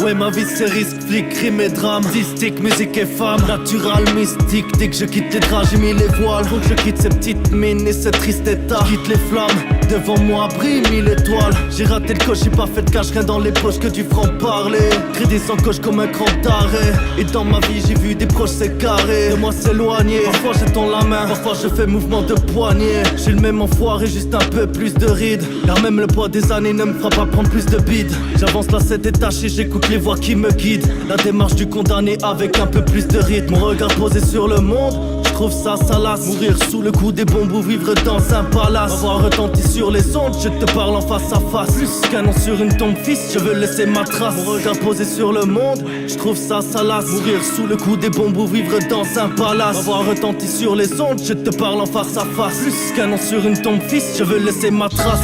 Ouais, ma vie c'est risque, flic, crime et drame. Distique, musique et femme, natural, mystique. Dès que je quitte les draps, j'ai mis les voiles. Faut que je quitte ces petites mines et ce triste état. Quitte les flammes, devant moi brille 1000 étoiles. J'ai raté le coche, j'ai pas fait de cash, rien dans les poches que du franc-parler. Crédit sans coche comme un cran d'arrêt. Et dans ma vie, j'ai vu des proches s'écarrer, de moi s'éloigner. Parfois j'étends la main, parfois je fais mouvement de poignet. J'ai le même enfoiré, juste un peu plus de rides. Car même le poids des années ne me fera pas prendre plus de bide. J'avance là, c'est détaché, j'écoute les voix qui me guident. La démarche du condamné avec un peu plus de rythme. Mon regard posé sur le monde, je trouve ça salace. Mourir sous le coup des bombes ou vivre dans un palace. Avoir retenti sur les ondes, je te parle en face à face. Plus qu'un nom sur une tombe, fils, je veux laisser ma trace. Mon regard posé sur le monde, je trouve ça salace. Mourir sous le coup des bombes ou vivre dans un palace. Avoir retenti sur les ondes, je te parle en face à face. Plus qu'un nom sur une tombe, fils, je veux laisser ma trace.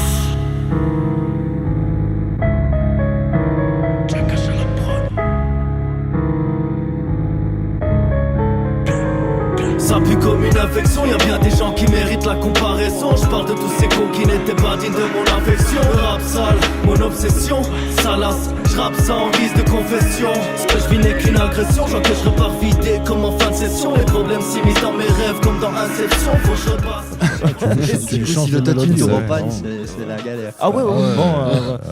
Ça pue comme une infection, y'a bien des gens qui méritent la comparaison. Je parle de tous ces cons qui n'étaient pas dignes de mon affection. Le rap sale, mon obsession, salace, je rappe ça en guise de confession. Ce que je vis n'est qu'une agression, genre que je repars vidé comme en fin de session. Les problèmes s'immiscent dans mes rêves comme dans Inception, faut que je repasse. Si l'autotune te repagne, c'est la galère. Ah ouais, ouais. Bon,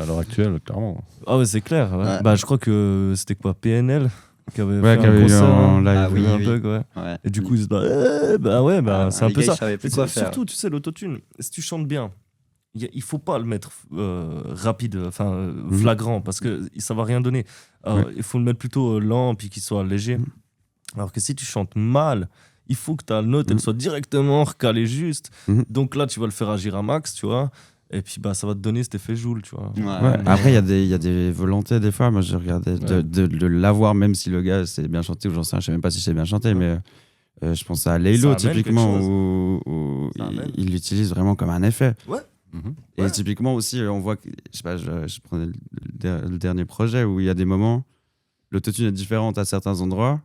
À l'heure actuelle, clairement. ah ouais, c'est clair. Ouais. Ouais. Bah, je crois que c'était quoi, PNL qui avait Ouais, fait qui un avait eu concert, un hein. live. Ah oui, Un oui. bug, ouais. Ouais. Et du coup, ils se disent, bah ouais, bah, c'est un les peu gars, ça. ils savaient plus Et quoi c'est- faire. Surtout, tu sais, l'autotune, si tu chantes bien, il faut pas le mettre rapide, enfin flagrant, parce que ça va rien donner. Alors, il faut le mettre plutôt lent, puis qu'il soit léger. Alors que si tu chantes mal, il faut que ta note, elle soit directement recalée juste. Donc là, tu vas le faire agir à max, tu vois. Et puis, bah, ça va te donner cet effet Joule, tu vois. Ouais. Après, il y a des volontés des fois. Moi, je regardais de l'avoir, même si le gars sait bien chanter ou j'en sais rien. Je sais même pas si je sais bien chanter, mais je pense à Laylo, Ça amène typiquement, quelque chose. où Ça amène. il l'utilise vraiment comme un effet. Ouais. Et Ouais. typiquement aussi, on voit que, je sais pas, je prenais le dernier projet où il y a des moments, l'autotune est différente à certains endroits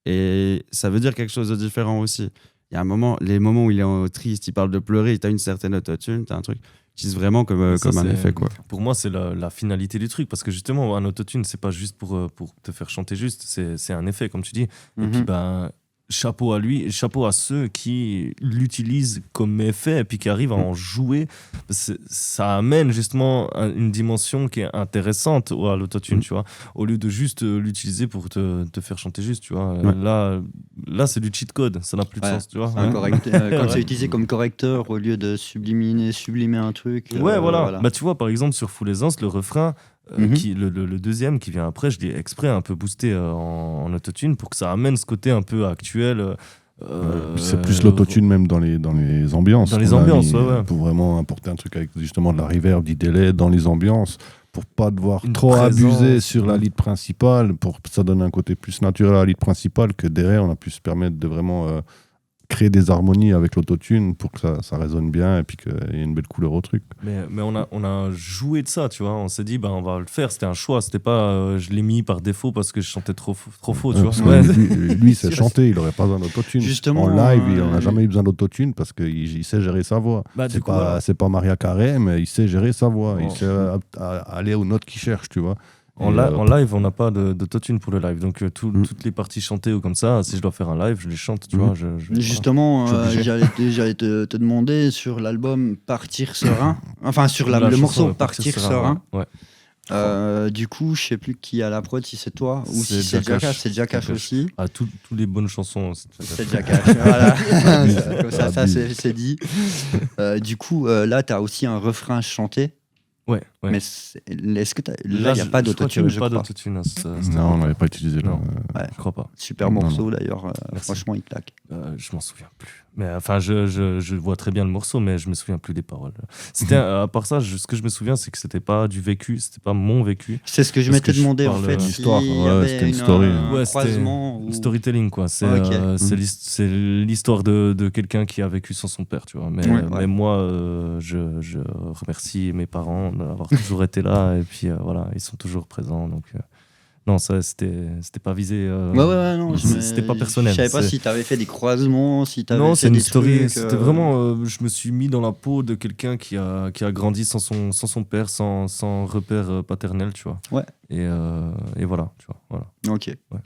et ça veut dire quelque chose de différent aussi. Il y a un moment, les moments où il est triste, il parle de pleurer, t'as une certaine autotune, t'as un truc, utilise vraiment comme Ça, un c'est- effet, quoi. Pour moi, c'est la finalité du truc. Parce que justement, un autotune, c'est pas juste pour te faire chanter juste. C'est un effet, comme tu dis. Et puis, ben, chapeau à lui, chapeau à ceux qui l'utilisent comme effet et puis qui arrivent à en jouer. Ça amène justement une dimension qui est intéressante à l'autotune, tu vois. Au lieu de juste l'utiliser pour te faire chanter juste, tu vois. Ouais. Là c'est du cheat code. Ça n'a plus de Ouais. sens, tu vois. Un quand Ouais. c'est utilisé comme correcteur au lieu de sublimer un truc. Ouais, voilà. Bah, tu vois, par exemple, sur Full Aisance, le refrain, Mhm. le deuxième qui vient après, je l'ai exprès un peu boosté en autotune pour que ça amène ce côté un peu actuel. C'est plus l'autotune même dans les ambiances. Dans les qu'on a ambiances, mis, ouais. Pour vraiment apporter un truc avec justement de la reverb, du délai dans les ambiances, pour pas devoir Une trop présence. abuser sur la lead principale, pour que ça donne un côté plus naturel à la lead principale, que derrière on a pu se permettre de vraiment créer des harmonies avec l'autotune pour que ça résonne bien et puis qu'il y ait une belle couleur au truc. Mais on a joué de ça, tu vois. On s'est dit, bah, on va le faire. C'était un choix. C'était pas je l'ai mis par défaut parce que je chantais trop faux, tu vois. Parce Ouais. que lui, c'est chanter, il n'aurait pas besoin d'autotune. Justement, En live, il n'en a jamais eu besoin d'autotune parce qu'il sait gérer sa voix. Bah, du C'est coup, voilà. c'est pas Maria Carey, mais il sait gérer sa voix. Oh. Il sait aller aux notes qu'il cherche, tu vois. En, Et, en live, on n'a pas d'autotune pour le live. Donc, toutes les parties chantées ou comme ça, si je dois faire un live, je les chante, tu vois. Justement, Je suis obligé. j'allais te demander sur l'album Partir Serein, enfin sur La le chanson, morceau ouais, Partir Serein. Ouais. Du coup, je sais plus qui a la prod, si c'est toi ou C'est si c'est Jakash. Jakash. C'est Jakash Jakash. aussi. Ah, toutes les bonnes chansons. C'est Jakash. Voilà. Comme ça, Abuse. c'est dit. Du coup, là, tu as aussi un refrain chanté. Ouais. Mais est-ce que là, il n'y a pas d'autotune, d'autotune. je Pas crois. d'autotune. Non, on n'avait pas utilisé Non. le. Je crois pas. Super Non, morceau d'ailleurs. Merci. Franchement, il claque. Je m'en souviens plus. Mais enfin, je vois très bien le morceau, mais je me souviens plus des paroles. C'était à part ça, ce que je me souviens, c'est que c'était pas du vécu, c'était pas mon vécu. C'est ce que je Parce m'étais que je demandé en parle, fait. l'histoire, s'il y ouais, avait c'était une story. Ouais, un c'était croisement. ou- Storytelling, quoi. C'est Ok. c'est l'histoire de quelqu'un qui a vécu sans son père, tu vois. Mais, Ouais. mais moi, je remercie mes parents d'avoir toujours été là, et puis voilà, ils sont toujours présents. Donc, non, ça, c'était pas visé. Ouais, non. C'était pas personnel. Je savais pas c'est- si tu avais fait des croisements, si tu avais Non, fait c'est une des story. trucs, C'était vraiment. Je me suis mis dans la peau de quelqu'un qui a grandi sans son père, sans repère paternel, tu vois. Ouais. Et voilà, tu vois. Voilà. Ok. Ouais.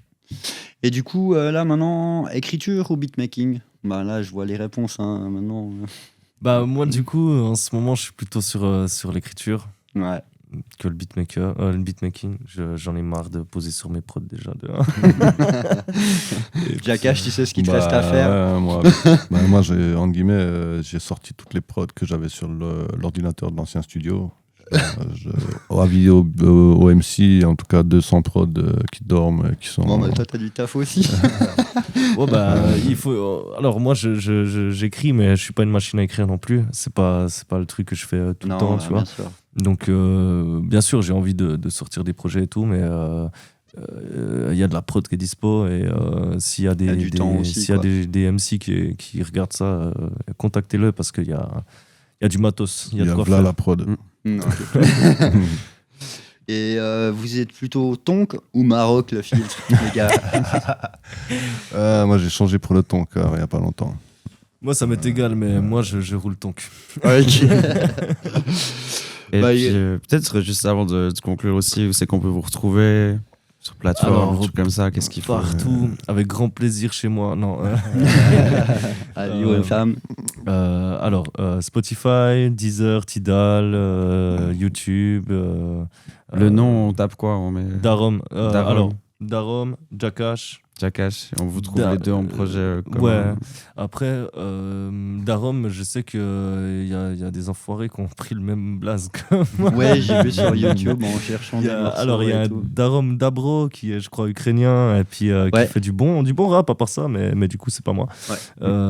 Et du coup, là maintenant, écriture ou beatmaking? Bah là, je vois les réponses maintenant. Bah, moi, du coup, en ce moment, je suis plutôt sur l'écriture Ouais. que le beatmaking. J'en ai marre de poser sur mes prods déjà. Jakash, tu sais ce qu'il te reste à faire? Moi, j'ai, entre guillemets, j'ai sorti toutes les prods que j'avais sur l'ordinateur de l'ancien studio. Avis au MC, en tout cas 200 prods qui dorment, qui sont... Bon, bah, toi, t'as du taf aussi. Ouais, bah, il faut. Alors, moi, j'écris, mais je suis pas une machine à écrire non plus. C'est pas le truc que je fais tout le temps, tu vois. Sûr. Donc, bien sûr, j'ai envie de sortir des projets et tout, mais il y a de la prod qui est dispo. Et s'il y a des, s'il y a des MC qui regardent ça, contactez-le parce qu'il y a du matos. Il y a de quoi faire. la prod. Et vous êtes plutôt Tonk ou Maroc, le filtre, les gars? Moi, j'ai changé pour le tonk il n'y a pas longtemps. Moi, ça m'est égal, mais moi, je roule tonk. Ok. Et Bah, puis, peut-être juste avant de conclure aussi, où c'est qu'on peut vous retrouver sur plateforme, Alors, trucs comme ça, qu'est-ce qu'il faut Partout, avec grand plaisir chez moi. Non. Allez, ouais, femme. Alors, Spotify, Deezer, Tidal, YouTube. Le nom, on tape quoi? On met Darom. Darom. Alors, Darom, Jakash. Jakash, et on vous trouve les deux en projet commun. Ouais. Après, Darom, je sais qu'il y a des enfoirés qui ont pris le même blaze que moi. Ouais, j'ai vu sur YouTube en cherchant des morceaux. Alors, il y a et un tout. Darom Dabro qui est, je crois, ukrainien et puis qui fait du bon rap à part ça, mais du coup, c'est pas moi. Ouais.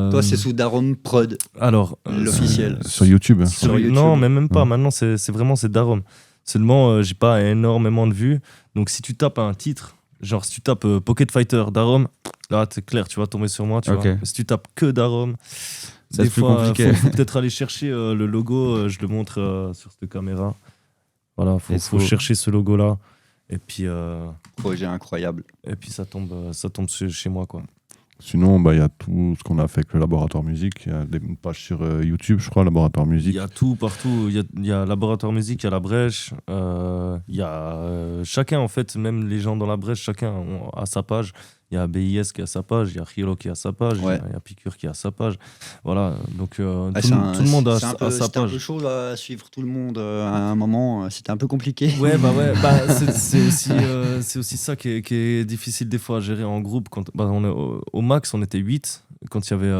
Toi, c'est sous Darom Prod, Alors, l'officiel. Sur YouTube. Sur YouTube. Non, mais même pas. Maintenant, c'est vraiment Darom. Seulement, j'ai pas énormément de vues. Donc, si tu tapes un titre, genre si tu tapes Pocket Fighter Darom, là, c'est clair, tu vas tomber sur moi. Tu vois. Si tu tapes que Darom, c'est des plus fois, compliqué. faut peut-être aller chercher le logo. Je le montre sur cette caméra. Voilà, faut chercher ce logo-là. Et puis, Projet incroyable. et puis ça tombe chez moi, quoi. Sinon, il y a tout ce qu'on a fait avec le Laboratoire Musique. Il y a une page sur YouTube, je crois, Laboratoire Il Musique. y a tout partout. Il y a Laboratoire Musique, il y a La Brèche. Il y a chacun, en fait, même les gens dans La Brèche, chacun a sa page. Il y a BIS qui a sa page, il y a Rilo qui a sa page, il y a Piqûre qui a sa page. Voilà, donc tout le monde a sa C'était un peu page. chaud à suivre tout le monde à un moment. C'était un peu compliqué. Ouais, c'est aussi ça qui est difficile des fois à gérer en groupe. Quand, on est au max, on était 8. Quand il y avait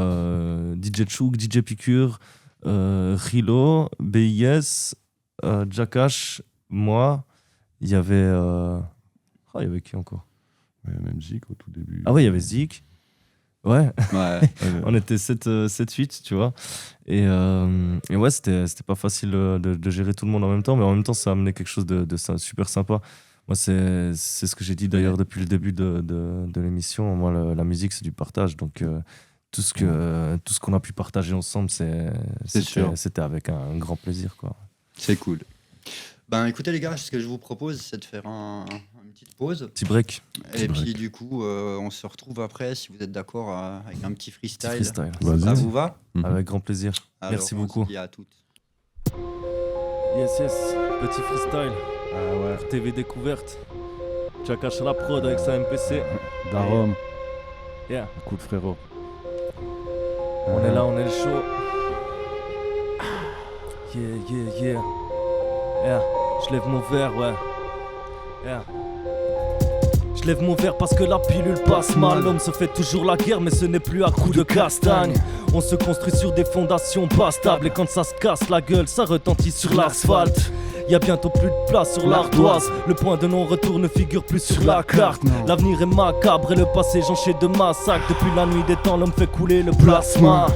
DJ Chouk, DJ Piqûre, Rilo, BIS, Jakash, moi, il y avait qui encore? Ouais, même Zik au tout début. Ah ouais, il y avait Zik. Ouais, Ouais. on était 7-8, tu vois. Et ouais, c'était pas facile de gérer tout le monde en même temps, mais en même temps, ça a amené quelque chose de super sympa. Moi, c'est ce que j'ai dit d'ailleurs depuis le début de l'émission. Moi, la musique, c'est du partage. Donc, tout ce qu'on a pu partager ensemble, c'était avec un grand plaisir, quoi. C'est cool. Ben écoutez les gars, ce que je vous propose, c'est de faire une petite pause. Petit break. Et puis du coup, on se retrouve après, si vous êtes d'accord, avec un petit freestyle. Freestyle. Vas-y. Ça vous va? Avec grand plaisir. Alors, Merci on beaucoup. se dit à toutes. Yes, petit freestyle. Ah ouais. TV découverte. Jakash la prod avec sa MPC. Darom. Yeah. Coup de frérot. On est là, on est le show. Yeah. Yeah. Je lève mon verre, ouais. Yeah. Je lève mon verre parce que la pilule passe mal. L'homme se fait toujours la guerre, mais ce n'est plus à coups de castagne. On se construit sur des fondations pas stables. Et quand ça se casse la gueule, ça retentit sur l'asphalte. Y a bientôt plus de place sur l'ardoise. Le point de non-retour ne figure plus sur la carte. L'avenir est macabre et le passé jonché de massacres. Depuis la nuit des temps, l'homme fait couler le plasma.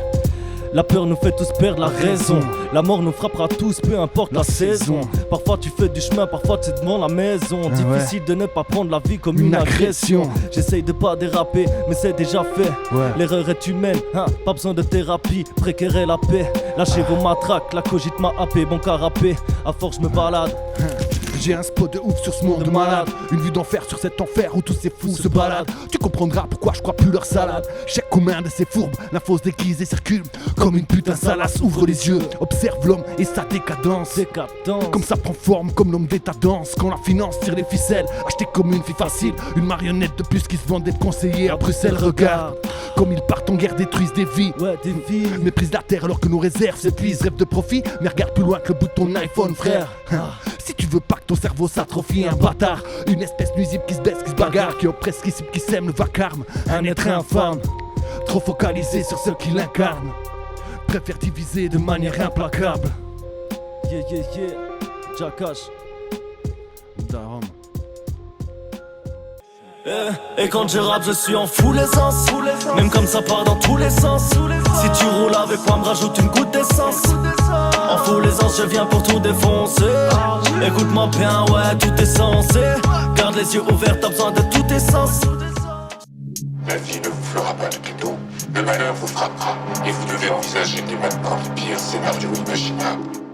La peur nous fait tous perdre la raison. La mort nous frappera tous, peu importe la saison. Parfois tu fais du chemin, parfois tu es devant la maison. Difficile de ne pas prendre la vie comme une agression. J'essaye de pas déraper, mais c'est déjà fait. L'erreur est humaine, hein, pas besoin de thérapie. Précaire est la paix, lâchez vos matraques. La cogite m'a happé, bon carapé. À force je me balade. J'ai un spot de ouf sur ce monde de malade. Une vue d'enfer sur cet enfer où tous ces fous se baladent. Tu comprendras pourquoi je crois plus leur salade. Chaque commun de ces fourbes, l'info se déguise et circule comme une putain salace. Ouvre les yeux, observe l'homme et sa décadence. Comme ça prend forme, comme l'homme d'état danse. Quand la finance tire les ficelles, acheté comme une fille facile. Une marionnette de plus qui se vend d'être conseiller à Bruxelles. Regarde comme ils partent en guerre, détruisent des vies. Méprisent la terre alors que nos réserves s'épuisent. Rêve de profit, mais regarde plus loin que le bout de ton iPhone, frère. Si tu veux pas que ton cerveau s'atrophie, un bâtard, une espèce nuisible qui se baisse, qui se bagarre, qui oppresse, qui cible, qui sème le vacarme. Un être infâme, trop focalisé sur ceux qui l'incarnent. Préfère diviser de manière implacable. Jackass. Daron. Et quand je rappe, je suis en full essence. Même comme ça part dans tous les sens. Si tu roules avec moi, me rajoute une goutte d'essence. En full essence, je viens pour tout défoncer. Écoute-moi bien, ouais, tout est censé. Garde les yeux ouverts, t'as besoin de toute essence. La vie ne vous fera pas de cadeau. Le malheur vous frappera. Et vous devez envisager dès maintenant les pires scénarios imaginables.